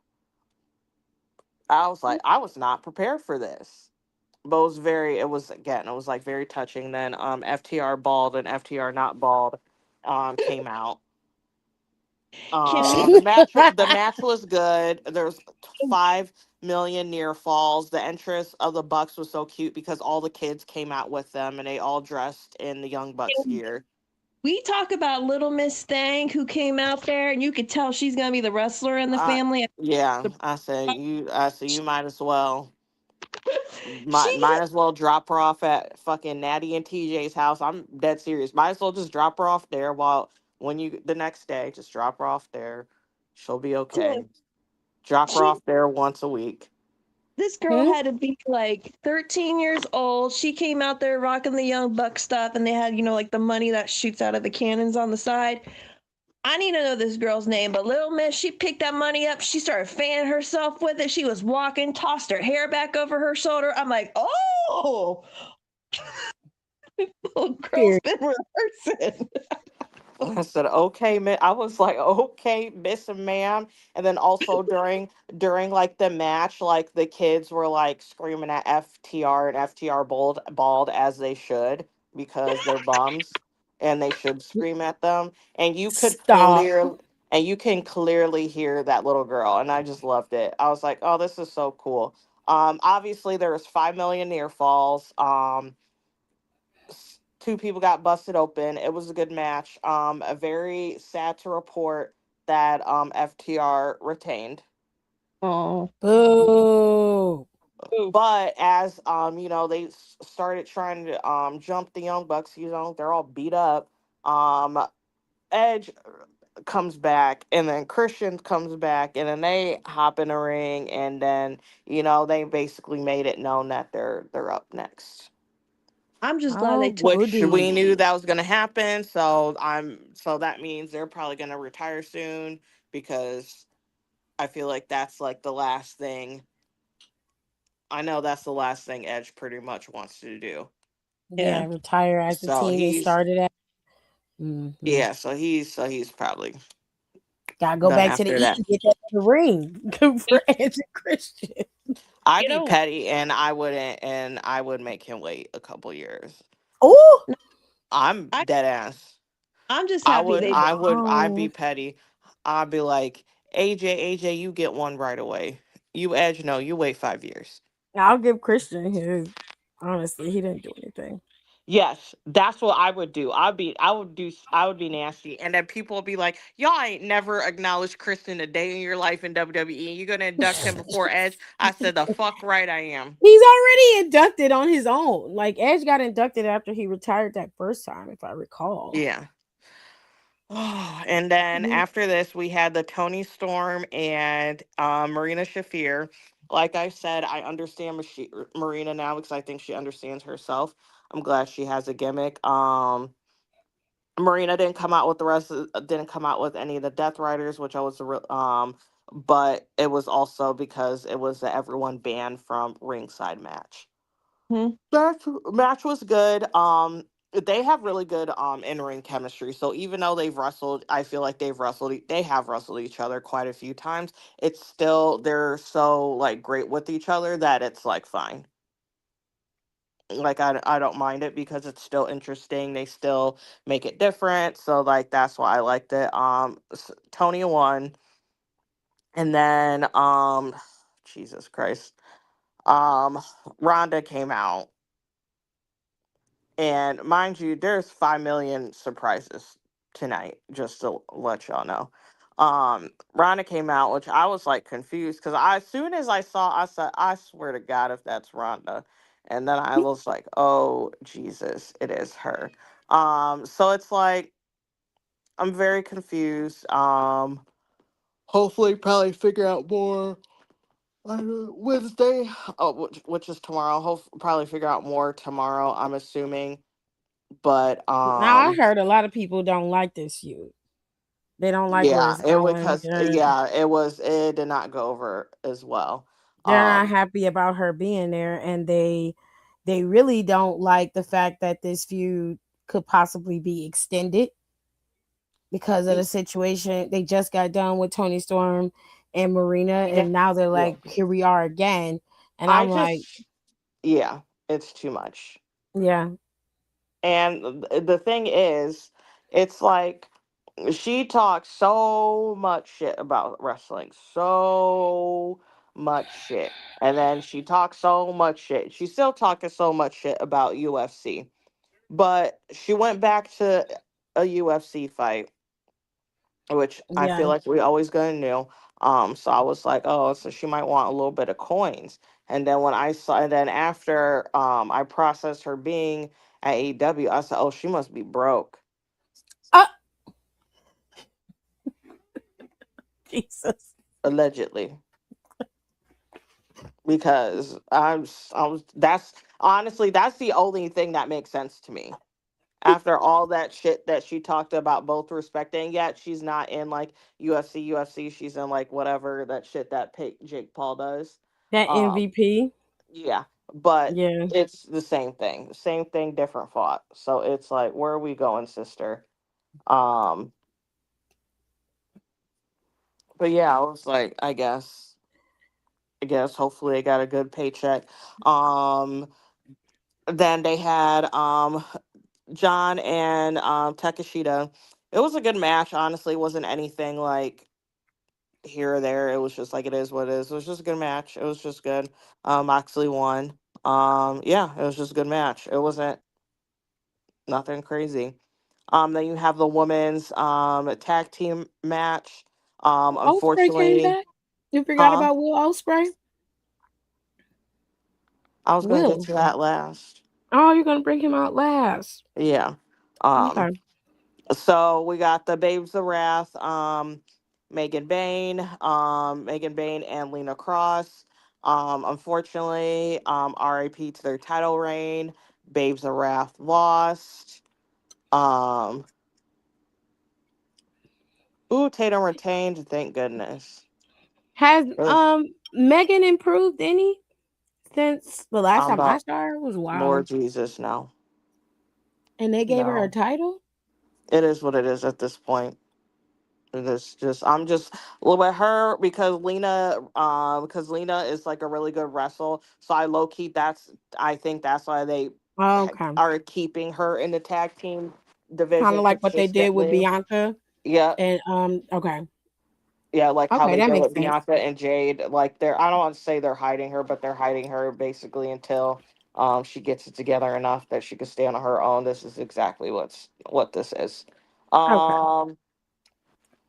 I was like, I was not prepared for this. But it was again, it was like very touching. Then FTR bald and FTR not bald came out. Kimmy, The match was good. There's 5 million near falls. The entrance of the Bucks was so cute because all the kids came out with them and they all dressed in the Young Bucks gear. we talk about Little Miss Thang who came out there, and you could tell she's gonna be the wrestler in the I family. Yeah, I said you might as well. Might She as well drop her off at fucking Natty and TJ's house. I'm dead serious. Might as well just drop her off there while when you the next day, just drop her off there. She'll be okay. Drop her she off there once a week. this girl Hmm? had to be like 13 years old. She came out there rocking the Young Buck stuff, and they had, like the money that shoots out of the cannons on the side. I need to know this girl's name, but Little Miss, she picked that money up. She started fanning herself with it. She was walking, tossed her hair back over her shoulder. I'm like, oh, little girl's Period. been rehearsing. I said, okay, man. I was like, okay, miss and ma'am. And then also during like the match, like the kids were like screaming at FTR and FTR bald as they should because they're bums and they should scream at them. And Stop. you can clearly hear that little girl. And I just loved it. I was like, oh, this is so cool. Obviously there was 5 million near falls. Two people got busted open. It was a good match. A very sad to report that FTR retained. Oh, Boo. But as they started trying to jump the Young Bucks, they're all beat up. Um, Edge comes back, and then Christian comes back, and then they hop in a ring, and then they basically made it known that they're up next. I'm just glad Oh, they took. Which we goody. knew that was going to happen. So that means they're probably going to retire soon because I feel like that's like the last thing. I know that's the last thing Edge pretty much wants to do. Yeah, Yeah, retire as the So team they he's started at. Hmm. yeah, so he's probably Gotta go done back to the after E that. and get that in the ring. Good for Edge and Christian. I'd you be know, petty and I would make him wait a couple years. Oh, I'm I dead ass. I'm just I happy would they. I would I'd be wow. petty. I'd be like, AJ, you get one right away. You Edge, no, you wait 5 years. I'll give Christian his. Honestly, he didn't do anything. Yes, that's what I would do. I would be nasty, and then people would be like, "Y'all ain't never acknowledged Kristen a day in your life in WWE. You gonna induct him before Edge?" I said, "The fuck right, I am." He's already inducted on his own. Like Edge got inducted after he retired that first time, if I recall. Yeah. Oh, and then Mhm. after this, we had the Tony Storm and Marina Shafir. Like I said, I understand Marina now because I think she understands herself. I'm glad she has a gimmick. Marina didn't come out with any of the Death Riders, which I was but it was also because it was a everyone banned from ringside match. Hmm, That match was good. They have really good in ring chemistry. So even though they've wrestled, I feel like they have wrestled each other quite a few times. It's still they're so like great with each other that it's like fine. Like I don't mind it because it's still interesting. They still make it different. So like that's why I liked it. Tony won, and then Jesus Christ, um, Ronda came out. And mind you, there's 5 million surprises tonight, just to let y'all know. Ronda came out, which I was like confused because as soon as I saw, I said, I swear to God, if that's Ronda. And then I was like, oh Jesus, it is her. So it's like I'm very confused. Hopefully probably figure out more Wednesday. Oh, which is tomorrow. Hope probably figure out more tomorrow, I'm assuming. But Now I heard a lot of people don't like this feud. They don't like where yeah, it's it was going. because yeah, it did not go over as well. They're not Um, happy about her being there, and they really don't like the fact that this feud could possibly be extended because of the situation. They just got done with Tony Storm and Marina, Yeah. and now they're Yeah. like, here we are again. And I I'm like, just, yeah, it's too much. yeah, And the thing is, it's like she talks so much shit about wrestling, so much shit. And then she talks so much shit. She's still talking so much shit about UFC. But she went back to a UFC fight, which I feel yeah. like we always gonna knew. So I was like, oh, so she might want a little bit of coins. And then when I saw, and then after I processed her being at AEW, I said, oh, she must be broke, Oh, Jesus. allegedly, because I was that's honestly that's the only thing that makes sense to me. After all that shit that she talked about both respecting, yet she's not in like UFC, she's in like whatever that shit that Jake Paul does. That Um, MVP. yeah, but Yeah. it's the same thing, different fought. So it's like, where are we going, sister? Um, but yeah, I was like, I guess hopefully I got a good paycheck. Um, then they had John and Takeshita. It was a good match, honestly. It wasn't anything like here or there. It was just like it is what it is. It was just a good match. It was just good. Moxley won. Yeah, it was just a good match. It wasn't nothing crazy. Then you have the women's tag team match. Osprey came Unfortunately, back. You forgot huh? about Will Osprey? I was gonna get Will. to that last. Oh, you're gonna bring him out last. Yeah. Um, Okay. So we got the Babes of Wrath, Megan Bain and Lena Cross. Unfortunately, RIP to their title reign. Babes of Wrath lost. Um, ooh, Tatum retained. Thank goodness. Has Ugh, Megan improved any since the last I'm time I about saw her? It was Lord wild. Jesus. No, And they gave her a no. title? It is what it is at this point. It's just I'm just well with her because Lena is like a really good wrestler. So I low key I think that's why they Oh, okay. are keeping her in the tag team Kind division of like what they did with consistently. Bianca. Yeah, And okay. yeah, like how Okay, they that did makes with sense. Bianca and Jade. Like they're I don't want to say they're hiding her, but they're hiding her basically until she gets it together enough that she can stand on her own. This is exactly what this is. Okay. Um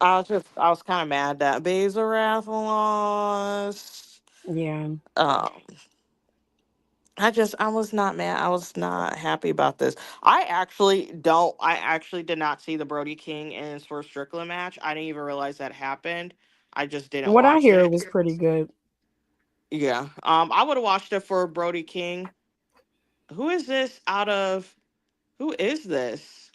I was kind of mad that Bezarath lost. Yeah. Um, I was not mad. I was not happy about this. I actually did not see the Brody King and Swerve Strickland match. I didn't even realize that happened. I just didn't What I watch hear it it. was pretty good. Yeah. I would have watched it for Brody King. Who is this out of, who is this?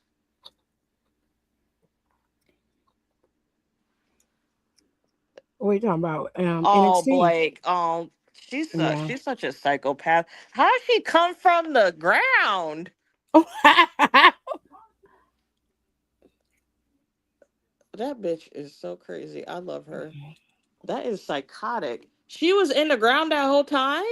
What are you talking about? Oh, NXT. Blake. Yeah. She's such a psychopath. How did she come from the ground? That bitch is so crazy. I love her. That is psychotic. She was in the ground that whole time?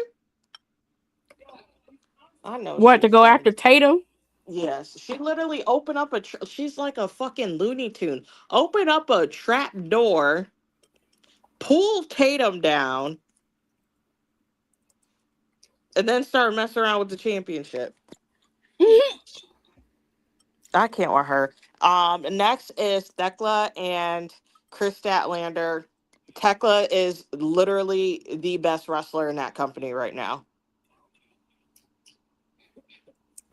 I know What, to she's go some. after Tatum? Yes, she literally opened up she's like a fucking Looney Tune. Open up a trap door, pull Tatum down, and then start messing around with the championship. I can't with her. Next is Thekla and Chris Statlander. Tekla is literally the best wrestler in that company right now.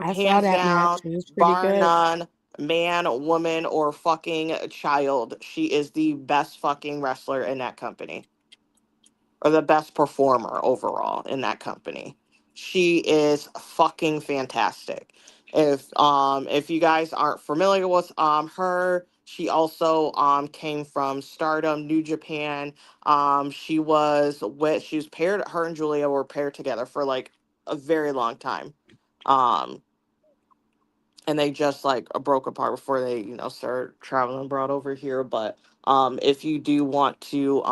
I saw Hands that match. down, It was pretty bar good. none, man, woman, or fucking child. She is the best fucking wrestler in that company, or the best performer overall in that company. She is fucking fantastic. If you guys aren't familiar with her, she also came from Stardom, New Japan. She was paired, her and Julia were paired together for like a very long time. Um and they just like broke apart before they started traveling abroad over here. But if you do want to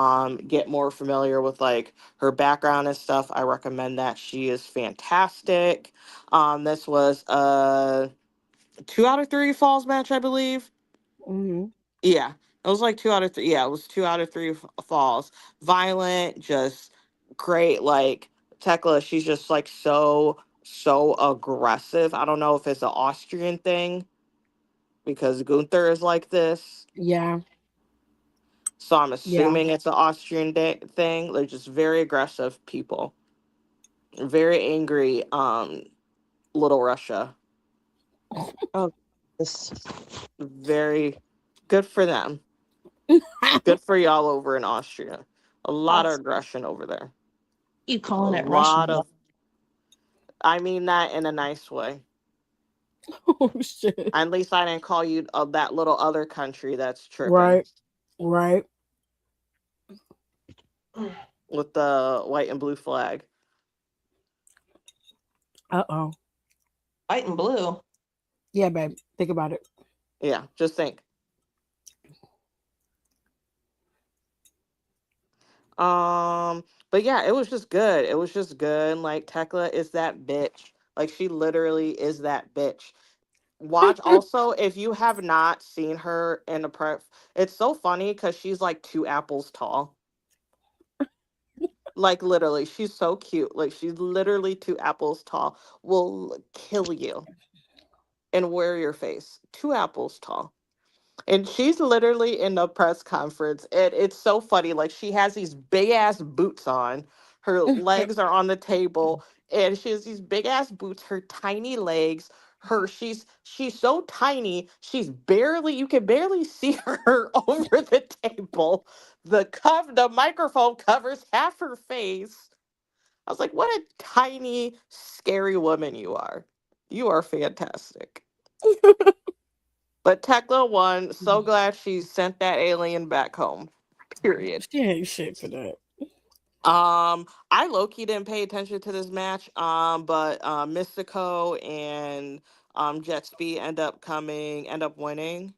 get more familiar with like her background and stuff, I recommend that. She is fantastic. This was a 2 out of 3 falls match, I believe. Hmm. Yeah, it was like 2 out of 3. Yeah, it was 2 out of 3 falls. Violent, just great. Like Tekla, she's just like so aggressive. I don't know if it's an Austrian thing because Gunther is like this, Yeah, so I'm yeah. assuming it's an Austrian thing. They're just very aggressive people, very angry. Little Russia, Oh, this very good for them. Good for y'all over in Austria. A lot of us. aggression over there. You A calling it Russian? lot of, I mean that in a nice way. Oh shit. At least I didn't call you that little other country that's tripping Right, right. with the white and blue flag. Uh-oh. White and blue. Yeah, babe. Think about it. Yeah, just think. But yeah, it was just good. It was just good. Like Tekla is that bitch. Like she literally is that bitch. Watch also if you have not seen her in a prep. It's so funny because she's like 2 apples tall. Like literally, she's so cute. Like she's literally 2 apples tall. Will kill you and wear your face. 2 apples tall. And she's literally in the press conference. And it's so funny. Like she has these big ass boots on. Her legs are on the table. And she has these big ass boots, her tiny legs. She's so tiny, she's barely you can barely see her over the table. The microphone covers half her face. I was like, what a tiny, scary woman you are. You are fantastic. But Tekla won. So glad she sent that alien back home. Period. She ain't shit for that. I low key didn't pay attention to this match. But Mystico and Jet Speed end up winning.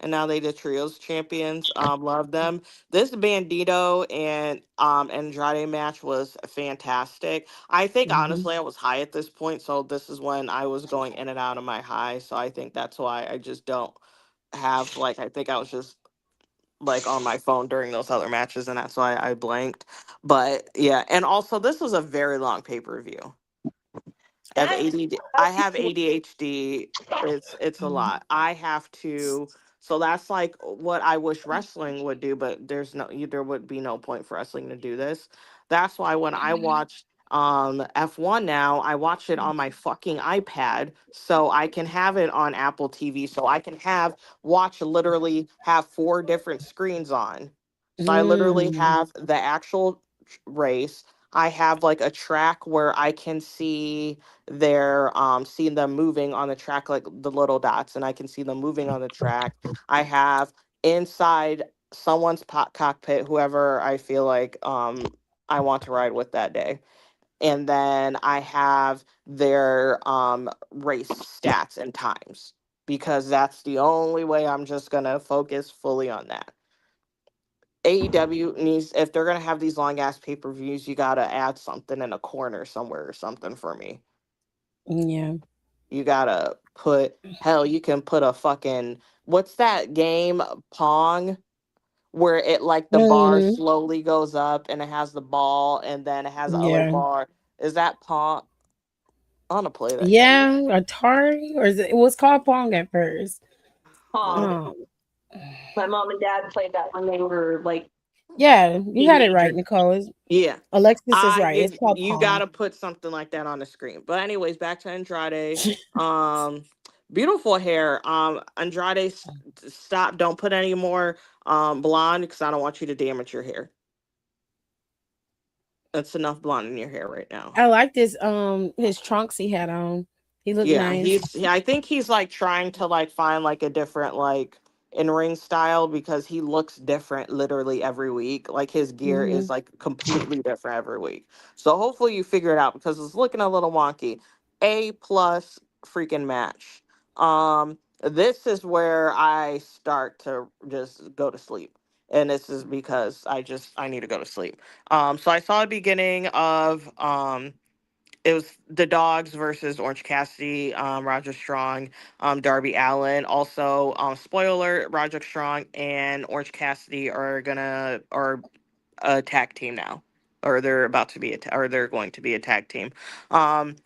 And now they the trios champions. Love them. This Bandito and Andrade match was fantastic. I think Hmm. honestly I was high at this point, so this is when I was going in and out of my high. So I think that's why I just don't have like I think I was just like on my phone during those other matches, and that's why I blanked. But yeah, and also this was a very long pay per view. That I have ADHD. It's a lot. I have to. So that's like what I wish wrestling would do, but there would be no point for wrestling to do this. That's why when I watch F1 now, I watch it on my fucking iPad so I can have it on Apple TV so I can literally have 4 different screens on. So I literally Mm. have the actual race. I have like a track where I can see them moving on the track like the little dots, and I can see them moving on the track. I have inside someone's cockpit whoever I feel like I want to ride with that day, and then I have their race stats and times, because that's the only way I'm just gonna focus fully on that. AEW needs, if they're gonna have these long ass pay-per-views, you gotta add something in a corner somewhere or something for me. Yeah. You gotta put, hell, you can put a fucking, what's that game, Pong, where it like the bar Hmm. slowly goes up and it has the ball and then it has the other Yeah. bar. Is that Pong? I wanna play that game. Yeah. Atari, or is it? It was called Pong at first. Pong. Um. My mom and dad played that when they were like Yeah, you had it right, teenagers. Nicole. Yeah. Alexis is right. It's called You Pong. gotta put something like that on the screen. But anyways, back to Andrade. Um, Beautiful hair. Andrade, stop! Don't put any more blonde because I don't want you to damage your hair. That's enough blonde in your hair right now. I like this. His trunks he had on. He looked Yeah, nice. I think he's like trying to like find like a different like in ring style because he looks different literally every week. Like his gear is Hmm. like completely different every week. So hopefully you figure it out because it's looking a little wonky. A plus freaking match. This is where I start to just go to sleep. And this is because I need to go to sleep. So I saw the beginning of it was the Dogs versus Orange Cassidy, Roger Strong, Darby Allin. Also, spoiler: Roger Strong and Orange Cassidy are a tag team now, or they're about to be or they're going to be a tag team. Um,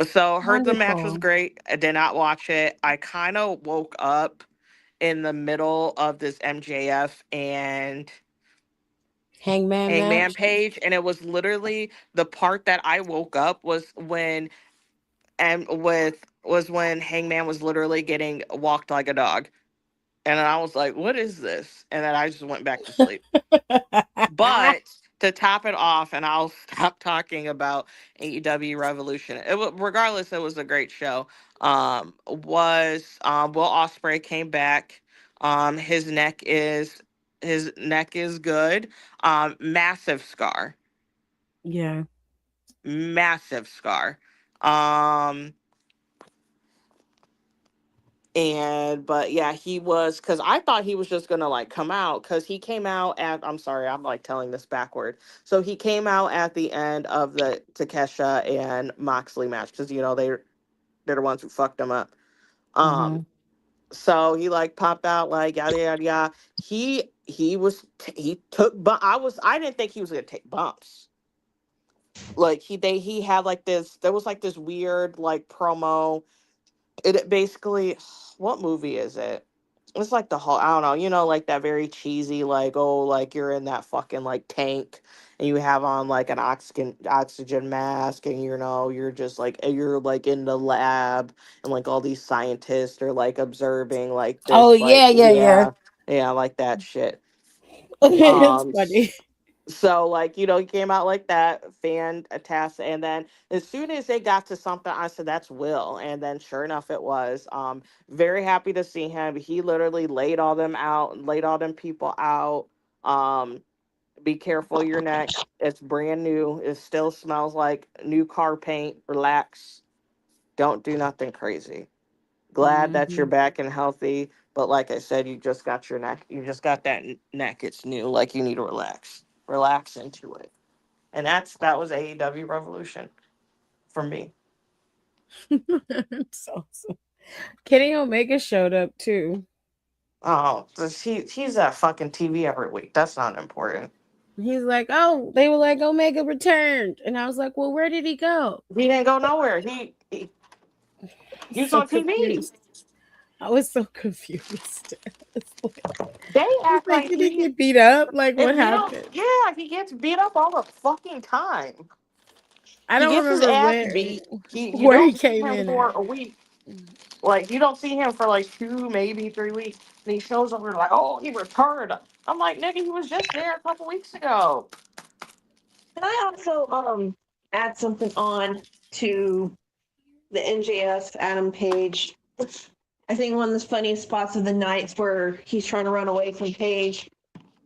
so heard the match was Wonderful. great. I did not watch it. I kind of woke up in the middle of this MJF and Hangman Hangman match. page, and it was literally the part that I woke up was when and with was when Hangman was literally getting walked like a dog. And I was like, what is this? And then I just went back to sleep. But to top it off, and I'll stop talking about AEW Revolution. Regardless, it was a great show. Was Will Ospreay came back. His neck is good. Massive scar, Yeah. massive scar. Um, And but yeah, he was because I thought he was just gonna like come out because he came out at I'm sorry, I'm like telling this backward. So he came out at the end of the Takesha and Moxley match because they're the ones who fucked him up. Mm-hmm. Um, so he like popped out like yada yada yada. He took but I didn't think he was gonna take bumps. Like he had like this there was like this weird like promo. It basically, what movie is it? It's like the whole, I don't know, like that very cheesy, like, oh, like you're in that fucking like tank and you have on like an oxygen mask and you're just like, you're like in the lab and like all these scientists are like observing like Oh this, like, yeah, yeah, yeah. yeah, like that shit. It's Um, funny. so like he came out like that, fantastic, and then as soon as they got to something, I said that's Will, and then sure enough, it was. Very happy to see him. He literally laid all them people out. Um, be careful your neck. It's brand new. It still smells like new car paint. Relax. Don't do nothing crazy. Glad that you're Mm-hmm. back and healthy, but like I said, you just got your neck. You just got that neck. It's new. Like you need to relax into it. And that was AEW Revolution for me. So Kenny Omega showed up too. Oh, he's at fucking TV every week. That's not important. He's like, oh, they were like, Omega returned. And I was like, well, where did he go? He didn't go nowhere. He was So on TV. confused. I was so confused. They It's act like, like did he get beat up? Like, what if he don't, happened? yeah, he gets beat up all the fucking time. I He don't gets his remember ass where beat. You where he don't see came him in for at. a week. Like you don't see him for like 2, maybe 3 weeks. And he shows up and like, oh, he returned. I'm like, nigga, he was just there a couple weeks ago. Can I also add something on to the NJS Adam Page? I think one of the funniest spots of the nights where he's trying to run away from Page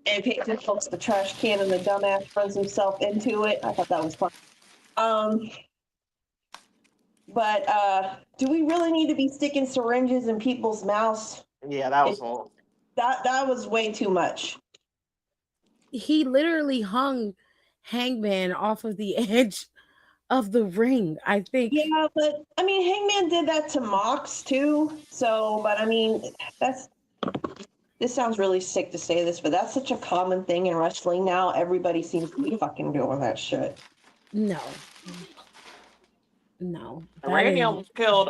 and Page just pulls the trash can and the dumbass runs himself into it. I thought that was fun. Um, but do we really need to be sticking syringes in people's mouths? Yeah, that was It, old. that was way too much. He literally hung Hangman off of the edge of the ring. I think. Yeah, but I mean, Hangman did that to Mox too. So, but I mean, that's this sounds really sick to say this, but that's such a common thing in wrestling now. Everybody seems to be fucking doing that shit. No. No. That Randy is almost killed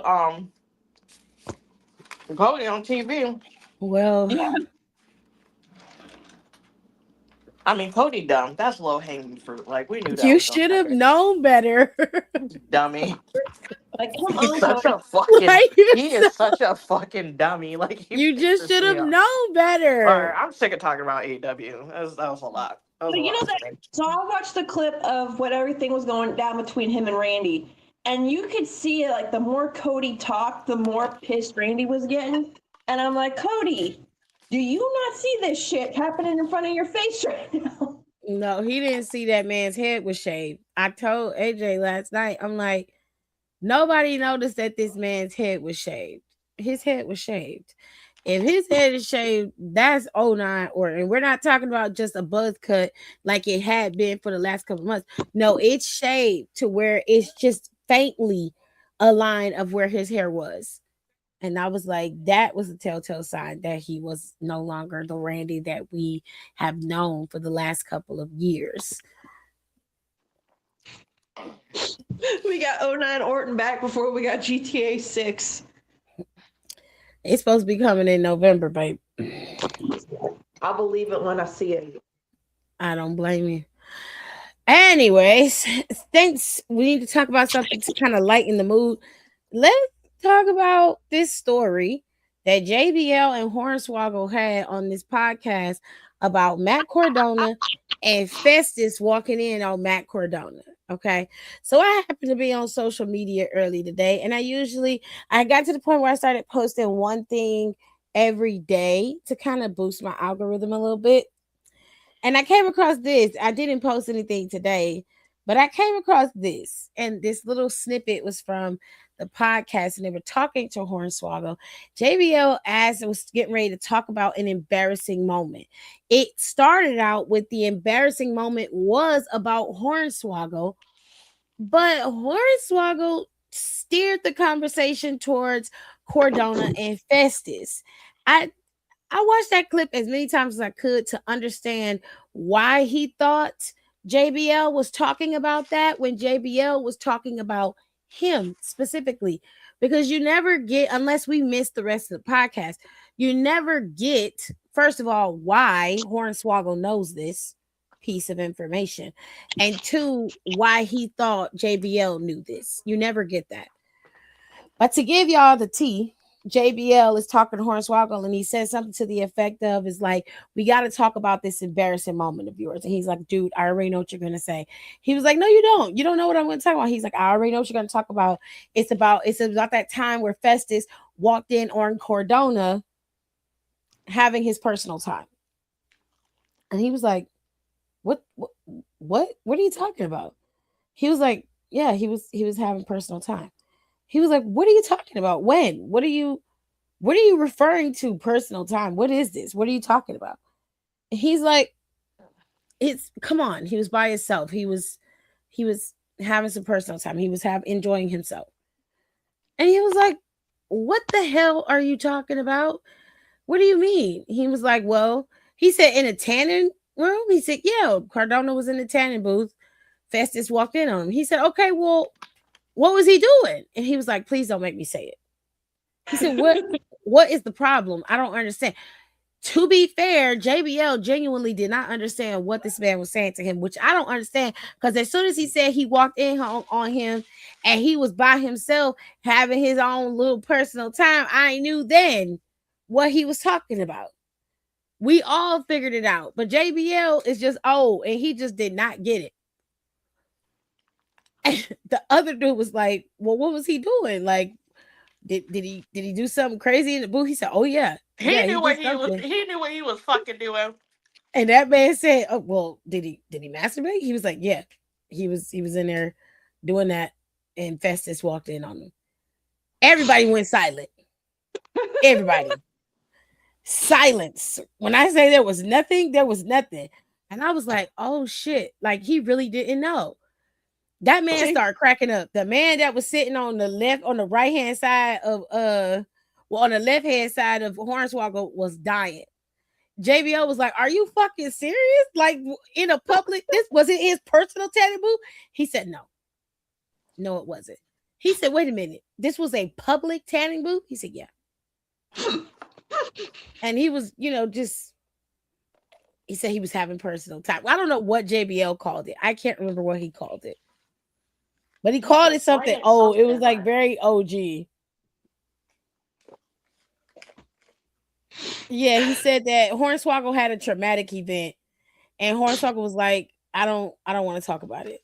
Cody on TV. well, Yeah, I mean, Cody dumb. That's low hanging fruit. Like we knew that you was gonna should have happen. known better. Dummy. like come He's on, such Cody. a fucking. Like you He is such a fucking dummy. Like he you just pisses should me have off. known All right, better. I'm sick of talking about AEW. That was a lot. That was But a you know lot that. for me. So I watched the clip of what everything was going down between him and Randy, and you could see like the more Cody talked, the more pissed Randy was getting. And I'm like, Cody, do you not see this shit happening in front of your face right now? No, he didn't see that man's head was shaved. I told AJ last night, I'm like, nobody noticed that this man's head was shaved. his head was shaved. If his head is shaved, that's '09 Orton. And we're not talking about just a buzz cut like it had been for the last couple of months. No, it's shaved to where it's just faintly a line of where his hair was. And I was like, that was a telltale sign that he was no longer the Randy that we have known for the last couple of years. We got '09 Orton back before we got GTA 6. It's supposed to be coming in November, babe. I'll believe it when I see it. I don't blame you. Anyways, thanks. We need to talk about something to kind of lighten the mood. Let's talk about this story that JBL and Hornswoggle had on this podcast about Matt Cardona and Festus walking in on Matt Cardona. Okay, so I happened to be on social media early today, and I got to the point where I started posting one thing every day to kind of boost my algorithm a little bit. And I came across this. I didn't post anything today, but I came across this, and this little snippet was from the podcast, and they were talking to Hornswoggle. JBL was getting ready to talk about an embarrassing moment. It started out with the embarrassing moment was about Hornswoggle, but Hornswoggle steered the conversation towards Cardona and Festus. I watched that clip as many times as I could to understand why he thought JBL was talking about that when JBL was talking about him specifically, because you never get, unless we miss the rest of the podcast, you never get, first of all, why Hornswoggle knows this piece of information, and two, why he thought JBL knew this. You never get that. But to give y'all the tea, JBL is talking to Hornswoggle, and he says something to the effect of, is like, we got to talk about this embarrassing moment of yours. And he's like, dude, I already know what you're going to say. He was like, no, you don't. You don't know what I'm going to talk about. He's like, I already know what you're going to talk about. It's about that time where Festus walked in on Cardona having his personal time. And he was like, what are you talking about? He was like, yeah, he was having personal time. He was like, what are you talking about? When? What are you referring to? Personal time? What is this? What are you talking about? And he's like, come on. He was by himself. He was having some personal time. He was enjoying himself. And he was like, what the hell are you talking about? What do you mean? He was like, well, he said in a tanning room. He said, yeah, Cardona was in the tanning booth. Festus walked in on him. He said, okay, well, what was he doing? And he was like, please don't make me say it. He said, what is the problem? I don't understand. To be fair, JBL genuinely did not understand what this man was saying to him, which I don't understand, because as soon as he said he walked in on him and he was by himself having his own little personal time, I knew then what he was talking about. We all figured it out, but JBL is just old and he just did not get it. And the other dude was like, well, what was he doing? Like, did he do something crazy in the booth? He said, oh yeah. He knew what he was fucking doing. And that man said, oh, well, did he masturbate? He was like, yeah. He was in there doing that, and Festus walked in on him. Everybody went silent. Everybody. Silence. When I say there was nothing, there was nothing. And I was like, oh shit. Like, he really didn't know. That man started cracking up. The man that was sitting on the right hand side of on the left hand side of Hornswoggle was dying. JBL was like, are you fucking serious? Like, in a public, this was it his personal tanning booth? He said no, it wasn't. He said, wait a minute, this was a public tanning booth? He said, yeah. And he was, he said he was having personal time. I don't know what JBL called it. I can't remember what he called it. But he called it something old. It was like very OG. Yeah, he said that Hornswoggle had a traumatic event, and Hornswoggle was like, I don't want to talk about it.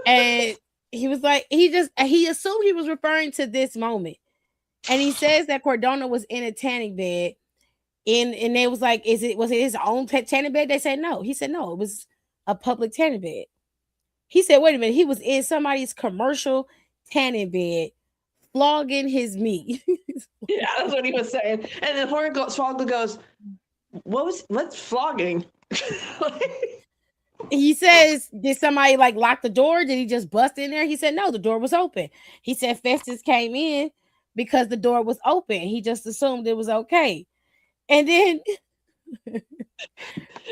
And he was like, he assumed he was referring to this moment. And he says that Cardona was in a tanning bed, and they was like, was it his own tanning bed? They said no. He said no, it was a public tanning bed. He said, wait a minute, he was in somebody's commercial tanning bed flogging his meat. Yeah, that's what he was saying. And then Hornswoggle goes, what's flogging? He says, did somebody like lock the door? Did he just bust in there? He said, no, the door was open. He said Festus came in because the door was open. He just assumed it was okay. And then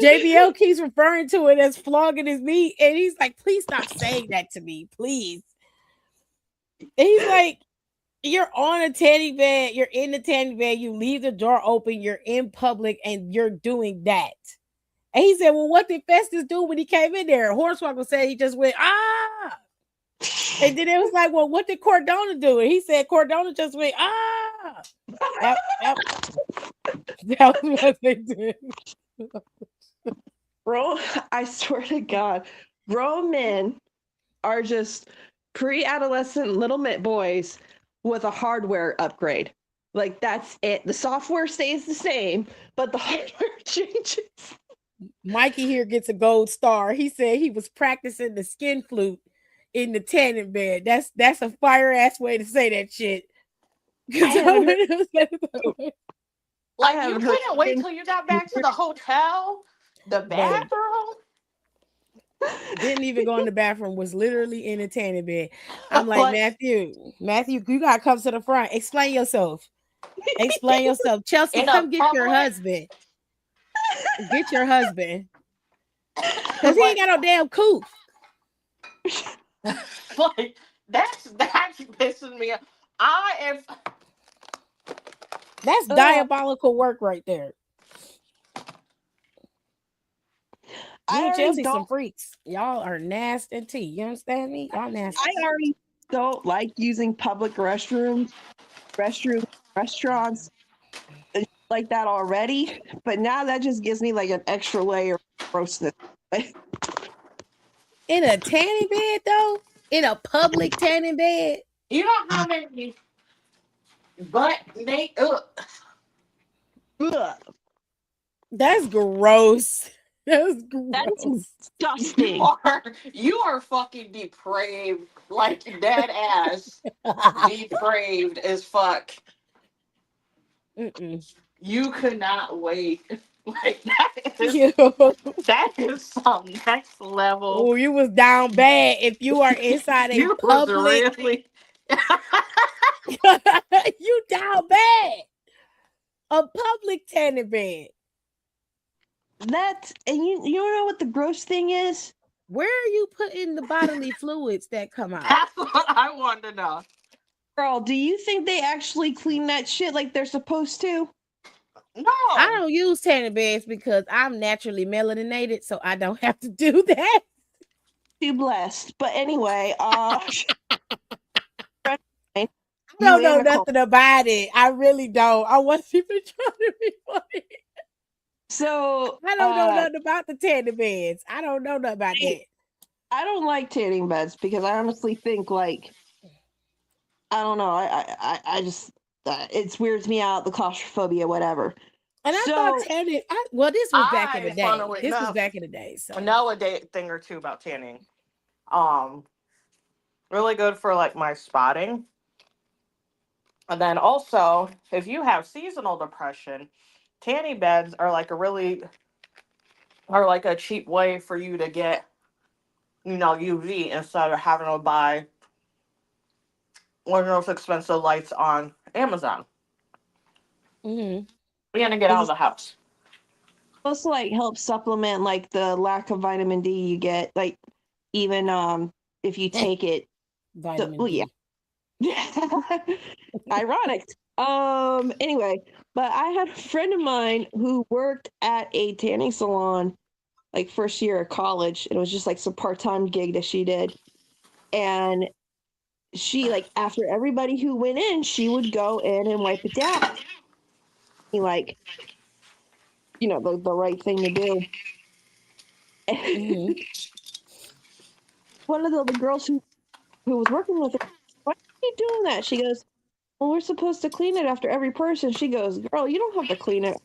JBL keeps referring to it as flogging his meat. And he's like, please stop saying that to me, please. And he's like, you're on a tanning bed. You're in the tanning bed. You leave the door open. You're in public and you're doing that. And he said, well, what did Festus do when he came in there? Hornswoggle said he just went, ah. And then it was like, well, what did Cordona do? And he said Cordona just went, ah. That was what they did. Bro, I swear to God, grown men are just pre-adolescent little boys with a hardware upgrade. Like, that's it. The software stays the same, but the hardware changes. Mikey here gets a gold star. He said he was practicing the skin flute in the tanning bed. That's a fire ass way to say that shit. Like, you couldn't wait till you got back to the hotel, the bathroom. Didn't even go in the bathroom, was literally in a tanning bed. I'm like, Matthew, you gotta come to the front. Explain yourself. Chelsea, come get your husband. Get your husband. Because he ain't got no damn coop. Like, that's pissing me off. That's diabolical work right there. You and Chelsea some freaks. Y'all are nasty and tea. You understand me? Y'all nasty. I already don't like using public restrooms, restaurants, like that already. But now that just gives me like an extra layer of grossness. In a tanning bed, though? In a public tanning bed? You know how many butt make up? That's gross. That's disgusting. You are fucking depraved, like dead ass depraved as fuck. You could not wait. Like that is some next level. Oh, you was down bad if you are inside a public. Really... You down bad. A public tanning bed. And you know what the gross thing is? Where are you putting the bodily fluids that come out? That's what I want to know. Girl, do you think they actually clean that shit like they're supposed to? No. I don't use tanning beds because I'm naturally melanated, so I don't have to do that. Too blessed. But anyway, I don't know nothing about it. I really don't. I wasn't even trying to be funny. So I don't know nothing about the tanning beds. I don't know nothing about that. I don't like tanning beds because I honestly think, like, I don't know. I just it weirds me out, the claustrophobia, whatever. And I thought tanning. This was back in the day. This was back in the day. So I know a thing or two about tanning. Really good for like my spotting. And then also, if you have seasonal depression, tanning beds are like a cheap way for you to get, UV instead of having to buy one of those expensive lights on Amazon. Mm-hmm. We're gonna get out of the house. Supposed to like help supplement like the lack of vitamin D you get, like even if you take it. Vitamin D. Yeah. Ironic. Anyway, but I had a friend of mine who worked at a tanning salon like first year of college. It was just like some part-time gig that she did. And she, like, after everybody who went in, she would go in and wipe it down. Like, the right thing to do. Mm-hmm. One of the girls who was working with her, why are you doing that? She goes, well, we're supposed to clean it after every person. She goes, girl, you don't have to clean it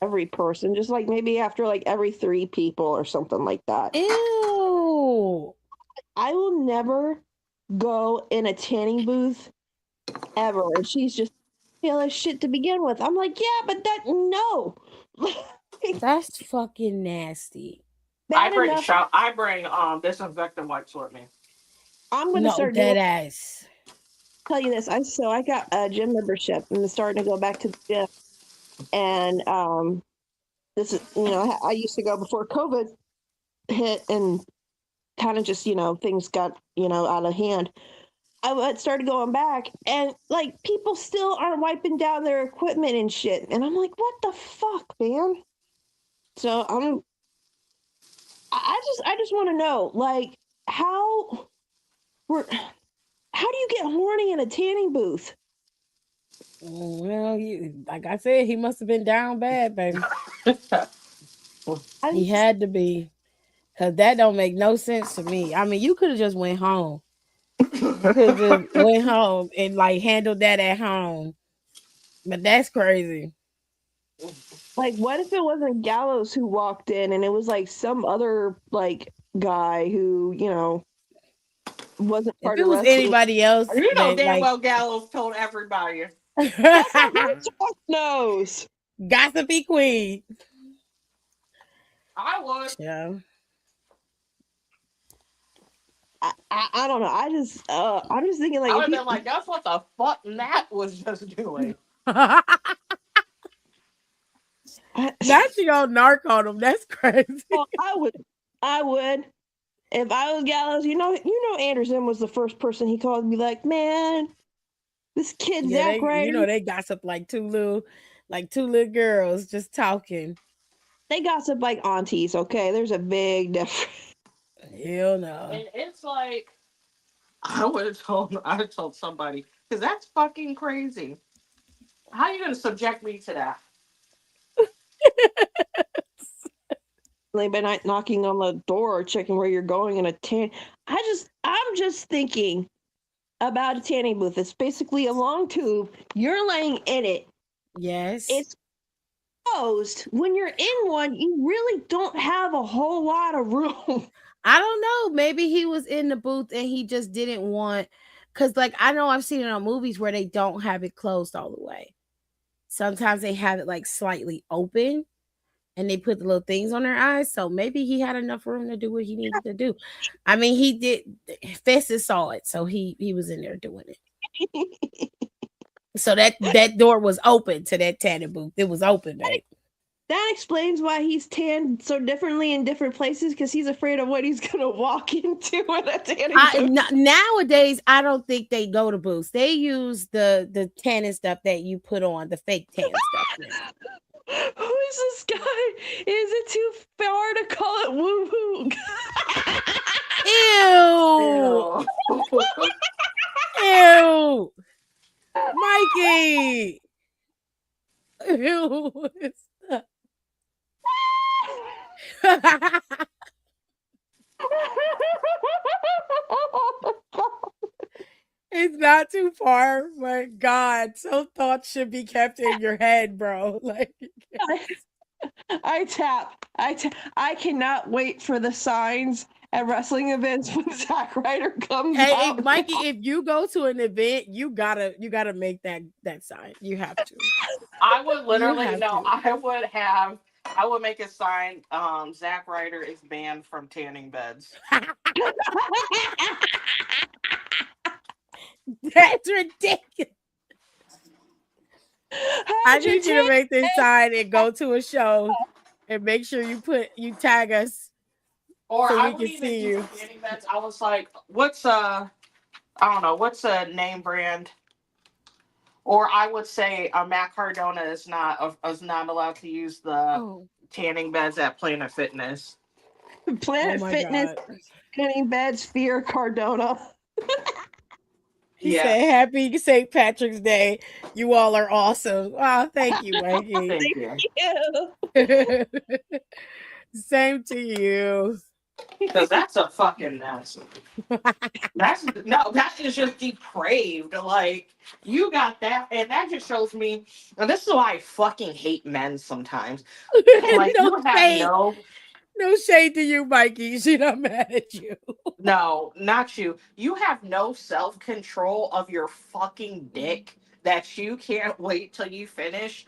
every person, just like maybe after like every 3 people or something like that. Ew. I will never go in a tanning booth ever. And she's just feel as shit to begin with. I'm like, yeah, but no. That's fucking nasty. Bad enough. I bring disinfectant wipes with me. I'm gonna No, start dead doing. ass. Tell you this. I got a gym membership and I'm starting to go back to the gym. And this is I used to go before COVID hit and kind of just things got out of hand. I started going back and like people still aren't wiping down their equipment and shit. And I'm like, what the fuck, man? So I just want to know, like, how do you get horny in a tanning booth? Well, like I said, he must have been down bad, baby. He had to be, cause that don't make no sense to me. I mean, you could have just went home. Could have just went home and like handled that at home. But that's crazy. Like, what if it wasn't Gallows who walked in and it was like some other like guy who wasn't If part it of was wrestling? anybody else, You know that, damn like, well Gallows told everybody. knows. Gossipy queen. I would. Yeah. I don't know. I'm just thinking like I would have been like, that's what the fuck Matt was just doing. Not you gonna narc on him. That's crazy. Well, I would. If I was Gallows, Anderson was the first person he called and be like, man, this kid Zach Ryder. They gossip like two little girls just talking. They gossip like aunties, okay? There's a big difference. Hell no. And it's like, I would have told somebody, because that's fucking crazy. How are you going to subject me to that? They've been knocking on the door, checking where you're going in a tan. I'm just thinking about a tanning booth. It's basically a long tube. You're laying in it. Yes. It's closed. When you're in one, you really don't have a whole lot of room. I don't know. Maybe he was in the booth and he just didn't want, because like I know I've seen it on movies where they don't have it closed all the way. Sometimes they have it like slightly open and they put the little things on their eyes. So maybe he had enough room to do what he needed to do. I mean, he did. Festus saw it, so he was in there doing it. So that door was open to that tanning booth. It was open, babe. That explains why he's tanned so differently in different places, because he's afraid of what he's going to walk into in a tanning booth. Nowadays, I don't think they go to booths. They use the tanning stuff that you put on, the fake tan stuff. Who is this guy? Is it too far to call it woo woo? Ew. Ew. Mikey. Ew. It's not too far, but God, some thoughts should be kept in your head, bro. Like, I cannot wait for the signs at wrestling events when Zack Ryder comes out. Hey, Mikey, if you go to an event, you gotta make that sign. You have to. I would literally I would make a sign. Zack Ryder is banned from tanning beds. That's ridiculous. I need you to make this sign and go to a show and make sure you tag us, or so I we can see you. Tanning beds. I was like, what's a name brand? Or I would say Matt Cardona is not allowed to use the tanning beds at Planet Fitness. Planet Fitness tanning beds fear Cardona. He said, "Happy St. Patrick's Day. You all are awesome." Oh, thank you, Mikey. Thank you. Same to you. Because that's a fucking mess. That is just depraved. Like, you got that, and that just shows me. And this is why I fucking hate men sometimes. Like, No shade to you, Mikey. She not mad at you. No, not you. You have no self-control of your fucking dick that you can't wait till you finish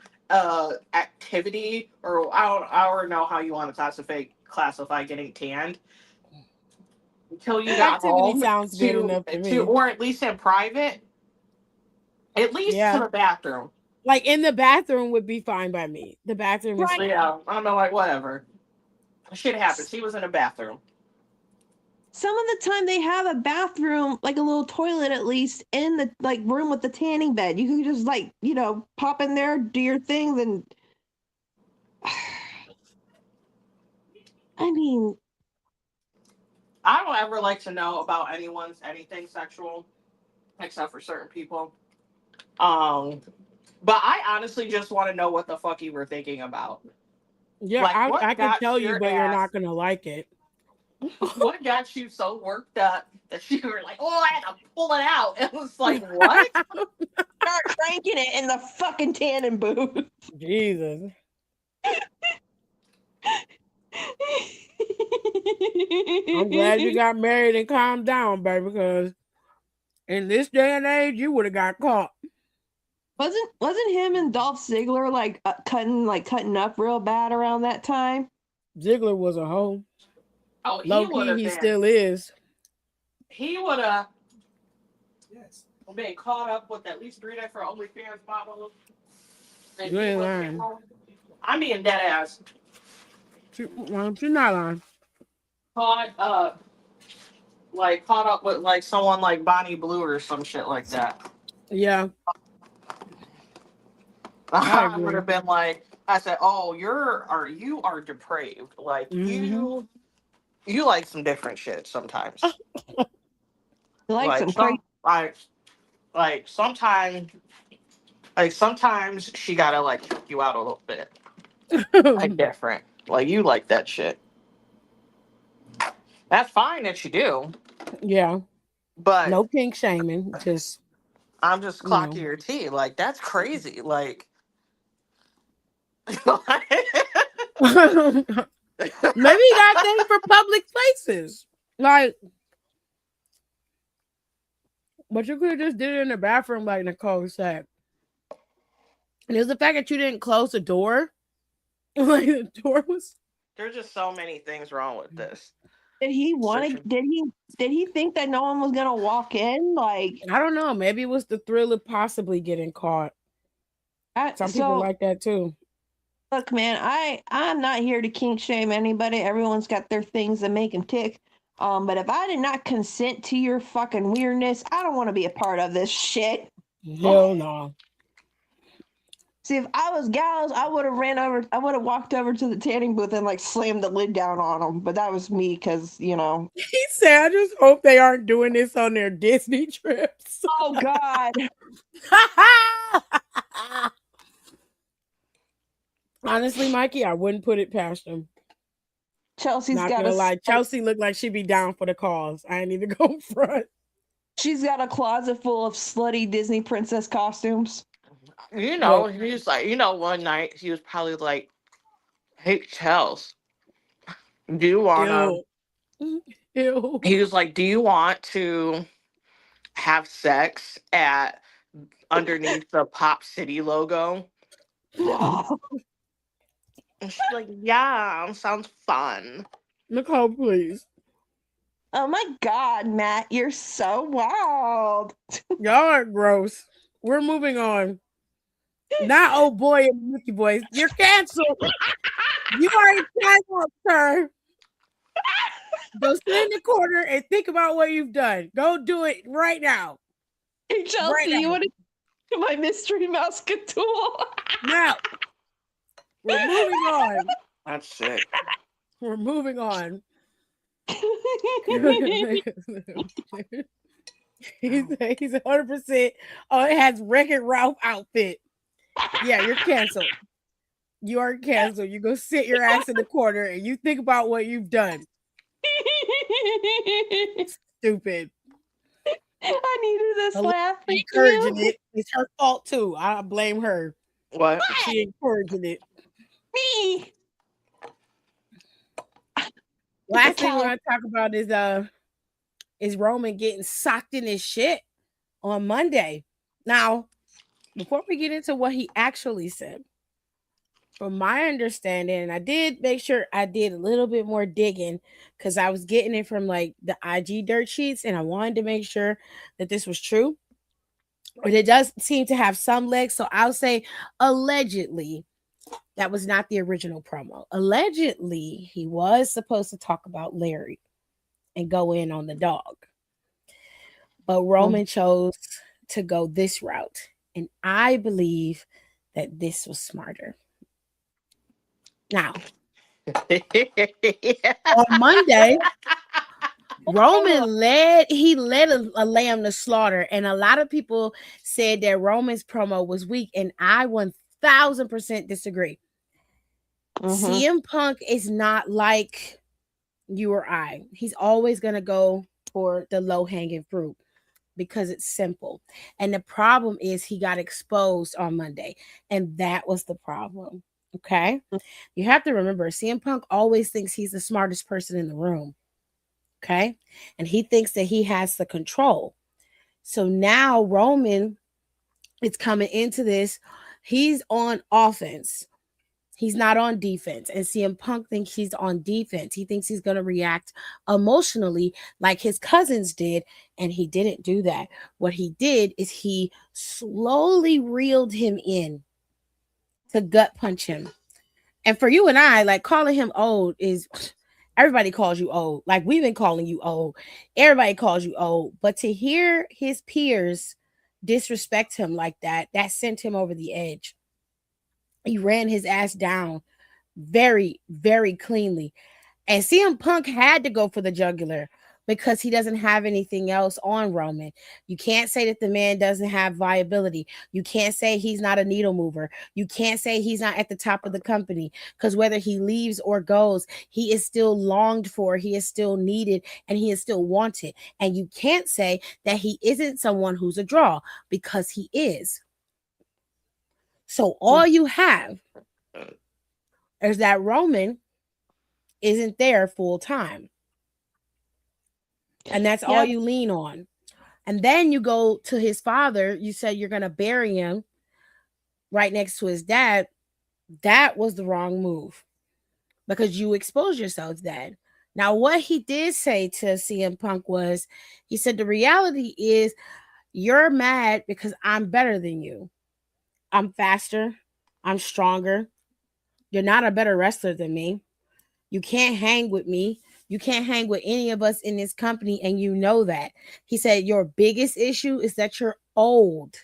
activity, or I don't know how you want to classify getting tanned, until you got Activity home sounds good enough to me. or at least in private, at least to the bathroom. Like in the bathroom would be fine by me. The bathroom is fine. Yeah, I'm like whatever. Shit happens. He was in a bathroom. Some of the time they have a bathroom, like a little toilet at least, in the like room with the tanning bed. You can just like, pop in there, do your things, and I mean, I don't ever like to know about anything sexual, except for certain people. But I honestly just want to know what the fuck you were thinking about. Yeah, Like, I can tell you, but you're not gonna like it. What got you so worked up that you were like, oh, I had to pull it out? It was like, what? Start cranking it in the fucking tanning booth. Jesus. I'm glad you got married and calmed down, baby, because in this day and age, you would have got caught. Wasn't him and Dolph Ziggler like cutting up real bad around that time? Ziggler was a hoe. Oh, Low key, he still is. He would have been caught up with at least 3 different OnlyFans models. You ain't lying. I mean, dead ass. She's not lying. Caught up with like someone like Bonnie Blue or some shit like that. Yeah. I would have been like, I said, "Oh, you are depraved. Like you like some different shit sometimes. You like some crazy. Like sometimes she gotta like check you out a little bit. Like different. Like you like that shit. That's fine that you do. Yeah. But no kink shaming. I'm just clocking your tea. Like that's crazy. Like maybe that thing for public places. Like, but you could have just did it in the bathroom, like Nicole said. And it was the fact that you didn't close the door. Like the door was. There's just so many things wrong with this. Did he think that no one was gonna walk in? Like, I don't know. Maybe it was the thrill of possibly getting caught. Some people like that too. Look, man, I'm not here to kink shame anybody. Everyone's got their things that make them tick. But if I did not consent to your fucking weirdness, I don't want to be a part of this shit. Hell no. See, if I was gals, I would have walked over to the tanning booth and like slammed the lid down on them. But that was me because, He said, I just hope they aren't doing this on their Disney trips. Oh, God. Honestly, Mikey, I wouldn't put it past them. Chelsea's not gonna lie. Chelsea looked like she'd be down for the cause. I ain't even go front. She's got a closet full of slutty Disney princess costumes. He was like, one night he was probably like, "Hey, Chels, do you want to?" He was like, "Do you want to have sex underneath the Pop City logo?" And she's like, "Yeah, sounds fun." Nicole, please. Oh my God, Matt, you're so wild. Y'all are gross. We're moving on. Not old boy and Mickey boys. You're canceled. You are canceled, sir. Go sit in the corner and think about what you've done. Go do it right now. Hey, Chelsea, you want to do my mystery Muscatool? Now. We're moving on. That's sick. We're moving on. He's 100%. Oh, it has Wreck-It Ralph outfit. Yeah, you're canceled. You are canceled. You go sit your ass in the corner and you think about what you've done. Stupid. I needed this laugh. Encouraging it. It's her fault too. I blame her. What? She encouraging it. Me. Last thing we're gonna talk about is Roman getting socked in his shit on Monday. Now, before we get into what he actually said, from my understanding, and I did make sure I did a little bit more digging because I was getting it from like the IG dirt sheets, and I wanted to make sure that this was true. But it does seem to have some legs, so I'll say allegedly that was not the original promo. Allegedly, he was supposed to talk about Larry and go in on the dog. But Roman chose to go this route. And I believe that this was smarter. Now, on Monday, Roman led a lamb to slaughter. And a lot of people said that Roman's promo was weak. And I 1000% disagree. CM Punk is not like you or I. He's always going to go for the low-hanging fruit because it's simple. And the problem is he got exposed on Monday. And that was the problem. Okay? You have to remember, CM Punk always thinks he's the smartest person in the room. Okay? And he thinks that he has the control. So now Roman is coming into this. He's on offense. He's not on defense. And CM Punk thinks he's on defense. He thinks he's going to react emotionally like his cousins did. And he didn't do that. What he did is he slowly reeled him in to gut punch him. And for you and I, like, calling him old is, everybody calls you old. Like, we've been calling you old. Everybody calls you old. But to hear his peers disrespect him like that, that sent him over the edge. He ran his ass down very, very cleanly. And CM Punk had to go for the jugular because he doesn't have anything else on Roman. You can't say that the man doesn't have viability. You can't say he's not a needle mover. You can't say he's not at the top of the company, because whether he leaves or goes, he is still longed for, he is still needed, and he is still wanted. And you can't say that he isn't someone who's a draw, because he is. So all you have is that Roman isn't there full time. And that's all you lean on. And then you go to his father. You said you're going to bury him right next to his dad. That was the wrong move because you exposed yourself to that. Now, what he did say to CM Punk was, he said, the reality is you're mad because I'm better than you. I'm faster. I'm stronger. You're not a better wrestler than me. You can't hang with me. You can't hang with any of us in this company, and you know that. He said your biggest issue is that you're old.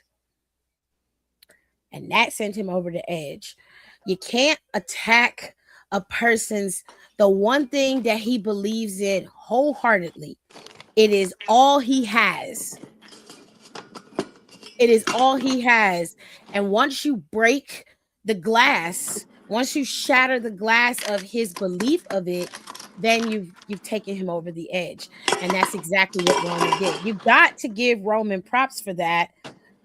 And that sent him over the edge. You can't attack a person's, the one thing that he believes in wholeheartedly. It is all he has. It is all he has. And once you break the glass, once you shatter the glass of his belief of it, then you've taken him over the edge. And that's exactly what Roman did. You got to give Roman props for that,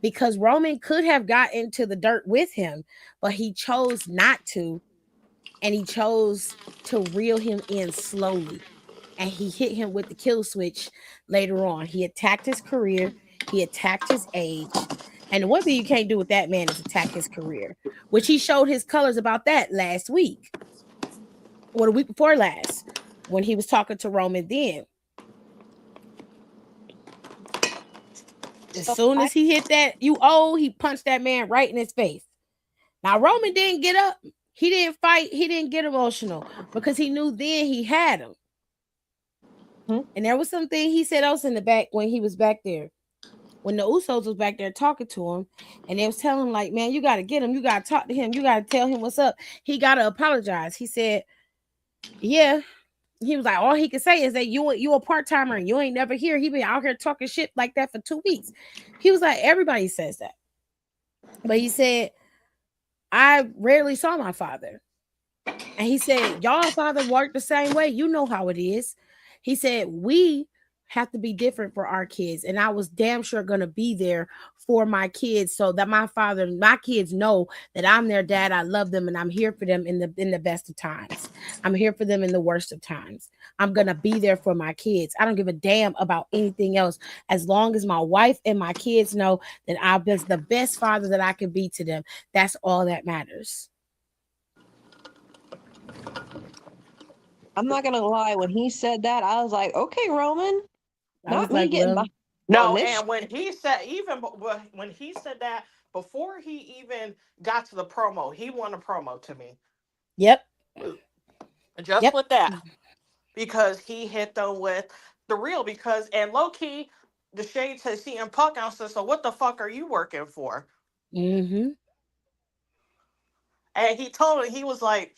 because Roman could have got into the dirt with him, but he chose not to. And he chose to reel him in slowly. And he hit him with the kill switch later on. He attacked his career. He attacked his age. And the one thing you can't do with that man is attack his career, which he showed his colors about that last week. Or the week before last, when he was talking to Roman then. As soon as he hit that, he punched that man right in his face. Now, Roman didn't get up. He didn't fight. He didn't get emotional because he knew then he had him. And there was something he said else in the back when he was back there. When the Usos was back there talking to him, and they was telling him, like, man, you got to get him. You got to talk to him. You got to tell him what's up. He got to apologize. He said, yeah. He was like, all he could say is that you a part-timer and you ain't never here. He been out here talking shit like that for 2 weeks. He was like, everybody says that. But he said, I rarely saw my father. And he said, y'all father worked the same way. You know how it is. He said, we have to be different for our kids. And I was damn sure going to be there for my kids so that my kids know that I'm their dad. I love them and I'm here for them in the best of times. I'm here for them in the worst of times. I'm going to be there for my kids. I don't give a damn about anything else as long as my wife and my kids know that I've been the best father that I can be to them. That's all that matters. I'm not gonna lie. When he said that, I was like, okay, Roman, I was not me like, getting well, behind on No, this. and when he said when he said that before he even got to the promo, he won a promo to me. yep. Just Yep. with that. Because he hit them with the real and low key the shade to CM Punk out said, so what the fuck are you working for? Mm-hmm. And he told him, he was like,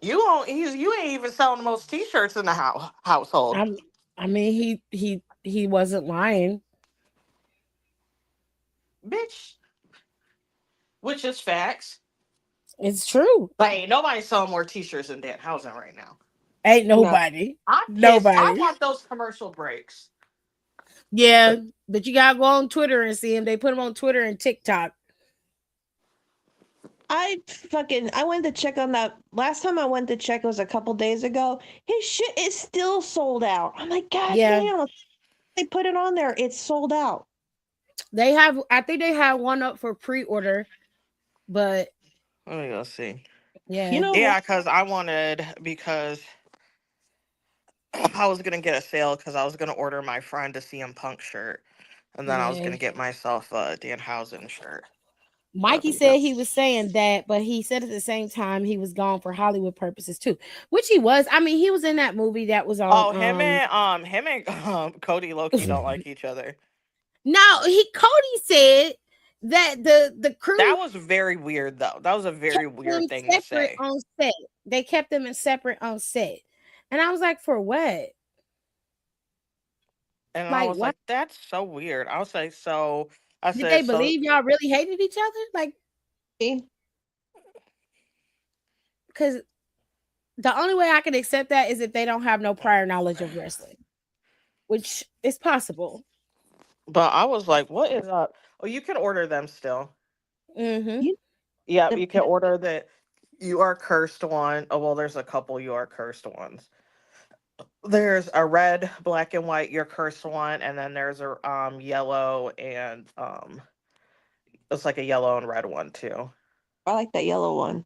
you ain't even selling the most t-shirts in the household. I mean, he wasn't lying. Bitch. Which is facts. It's true. Like ain't nobody selling more t-shirts than Dan Housen right now. Ain't No, nobody. I'm pissed. I Nobody. want those commercial breaks. Yeah, but you gotta go on Twitter and see him. They put him on Twitter and TikTok. I went to check on that. Last time I went to check was a couple days ago. His shit is still sold out. I'm like, God Yeah, damn! They put it on there. It's sold out. they have. I think they have one up for pre-order, but Let me go see. You yeah, know what? Yeah, because I was gonna get a sale because I was gonna order my friend a CM Punk shirt, and then I was yeah. gonna get myself a Dan Housen shirt. Let Mikey me go. said he was saying that, but he said at the same time he was gone for Hollywood purposes too, which he was. I mean, he was in that movie that was on. Oh, him and Cody Loki don't like each other. No, Cody said that the That crew was very weird, though. That was a very kept them weird thing to separate say. on set. They kept them in separate on set, and I was like, for what? And I Like was what? like, that's so weird. I was like, so I Did they said, so believe y'all really hated each other? Like, See? because the only way I can accept that is if they don't have no prior knowledge of wrestling, which is possible. but I was like, what is up? Oh, you can order them still. Mm-hmm. You Yeah, the you can order the You Are Cursed one. Oh, well, there's a couple You Are Cursed ones. There's a red, black and white You're Cursed one, and then there's a yellow and it's like a yellow and red one too. I like that yellow one.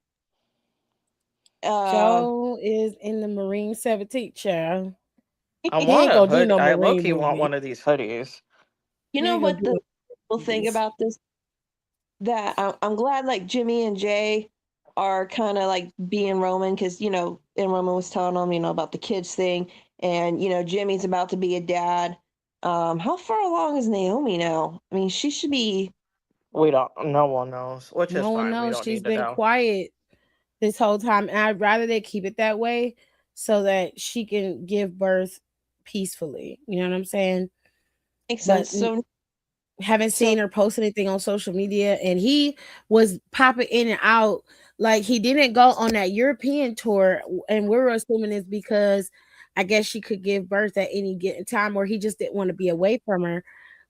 Joe is in the Marine 17 chair. I He want ain't a gonna do hood. no I low Marine key want movie. one of these hoodies. You He know ain't gonna what do the no cool thing movies. about this? That I'm glad like Jimmy and Jay are kind of like being Roman because and Roman was telling them about the kids thing, and Jimmy's about to be a dad. How far along is Naomi now? I mean, she should be. We don't. No one knows, which is No one fine. We knows. don't She's need to been know. quiet this whole time, and I'd rather they keep it that way so that she can give birth peacefully. You know what I'm saying? Makes But sense. haven't So seen her post anything on social media, and he was popping in and out. Like he didn't go on that European tour, and we were assuming it's because I guess she could give birth at any given time, or he just didn't want to be away from her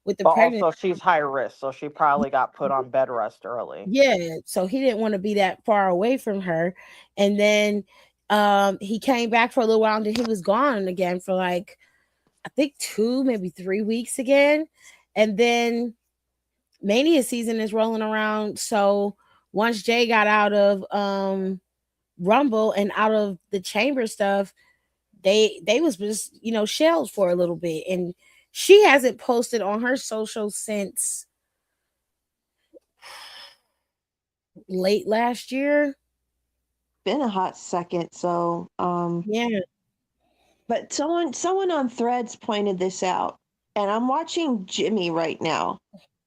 with the But pregnancy. also, she's high risk, so she probably got put on bed rest early. Yeah, so he didn't want to be that far away from her. And then he came back for a little while and then he was gone again for like I think 2, maybe 3 weeks again. And then Mania season is rolling around. So once Jay got out of Rumble and out of the chamber stuff, they was just, shells for a little bit. And she hasn't posted on her social since late last year. been a hot second. So Yeah. but someone on Threads pointed this out, and I'm watching Jimmy right now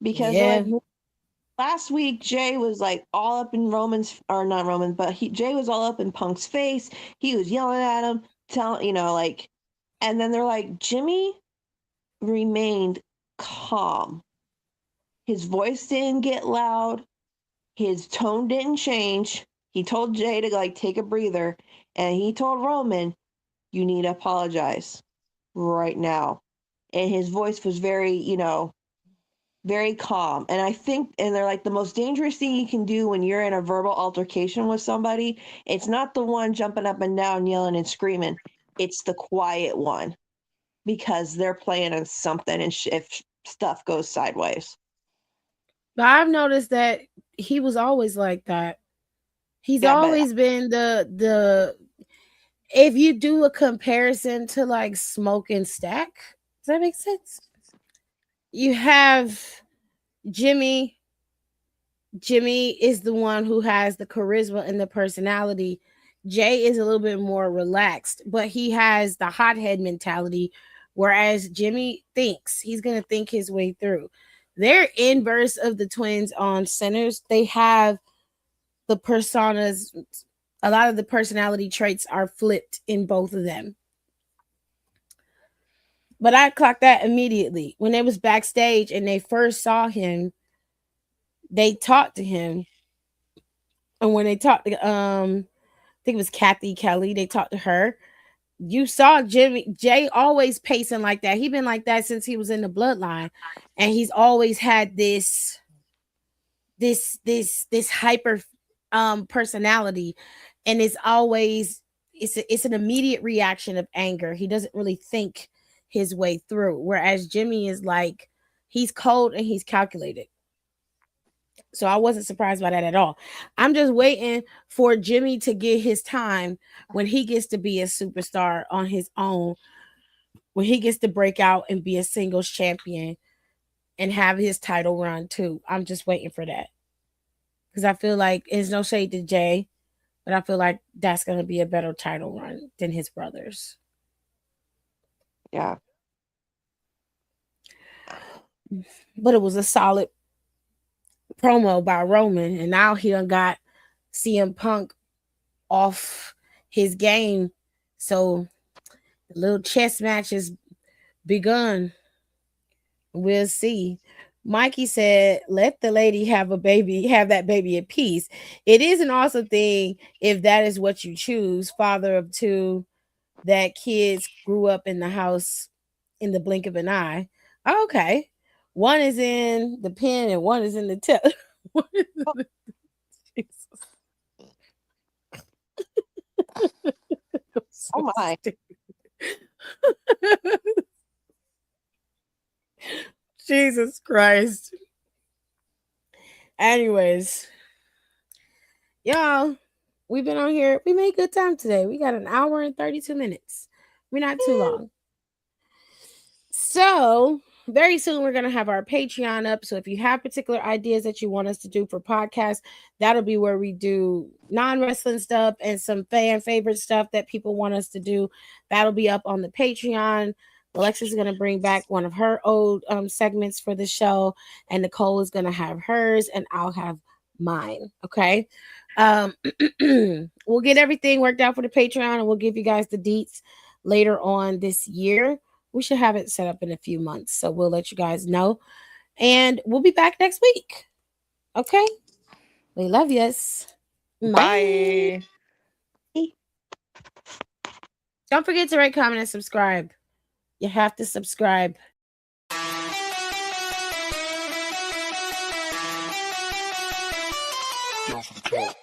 because Yeah. like last week Jay was like all up in Roman's or not Roman, but Jay was all up in Punk's face. He was yelling at him, telling like, and then they're like Jimmy remained calm. His voice didn't get loud. His tone didn't change. He told Jay to like take a breather, and he told Roman, "You need to apologize right now." and his voice was very, very calm. And I think, and they're like, the most dangerous thing you can do when you're in a verbal altercation with somebody, it's not the one jumping up and down, yelling and screaming. It's the quiet one, because they're playing on something, and if stuff goes sideways. But I've noticed that he was always like that. He's always been the if you do a comparison to like Smoke and Stack, does that make sense? You have Jimmy. Jimmy is the one who has the charisma and the personality. Jay is a little bit more relaxed, but he has the hothead mentality, whereas Jimmy thinks. He's going to think his way through. They're inverse of the twins on Sinners. They have the personas, a lot of the personality traits are flipped in both of them. But I clocked that immediately. When they was backstage and they first saw him, they talked to him. And when they talked to I think it was Kathy Kelly, they talked to her. You saw Jay always pacing like that. He's been like that since he was in the bloodline. And he's always had this hyper personality, and it's always it's an immediate reaction of anger. He doesn't really think his way through, whereas Jimmy is like, he's cold and he's calculated. So I wasn't surprised by that at all. I'm just waiting for Jimmy to get his time when he gets to be a superstar on his own, when he gets to break out and be a singles champion and have his title run too. I'm just waiting for that. Because I feel like there's no shade to Jay, but I feel like that's going to be a better title run than his brothers. Yeah. But it was a solid promo by Roman, and now he done got CM Punk off his game. So the little chess match has begun. We'll see. Mikey said, let the lady have that baby in peace. It is an awesome thing if that is what you choose. Father of two, that kids grew up in the house in the blink of an eye. Okay. One is in the pen and one is in the tip. Oh my. Jesus Christ. Anyways, y'all, we've been on here. We made good time today. We got an hour and 32 minutes. We're not too long. So very soon we're going to have our Patreon up. So if you have particular ideas that you want us to do for podcasts, that'll be where we do non-wrestling stuff and some fan favorite stuff that people want us to do. That'll be up on the Patreon. Alexis is going to bring back one of her old segments for the show, and Nicole is going to have hers, and I'll have mine. Okay. We'll get everything worked out for the Patreon, and we'll give you guys the deets later on this year. We should have it set up in a few months, so we'll let you guys know, and we'll be back next week. Okay. We love yous. Bye. Don't forget to rate, comment, and subscribe. You have to subscribe. Down for the count.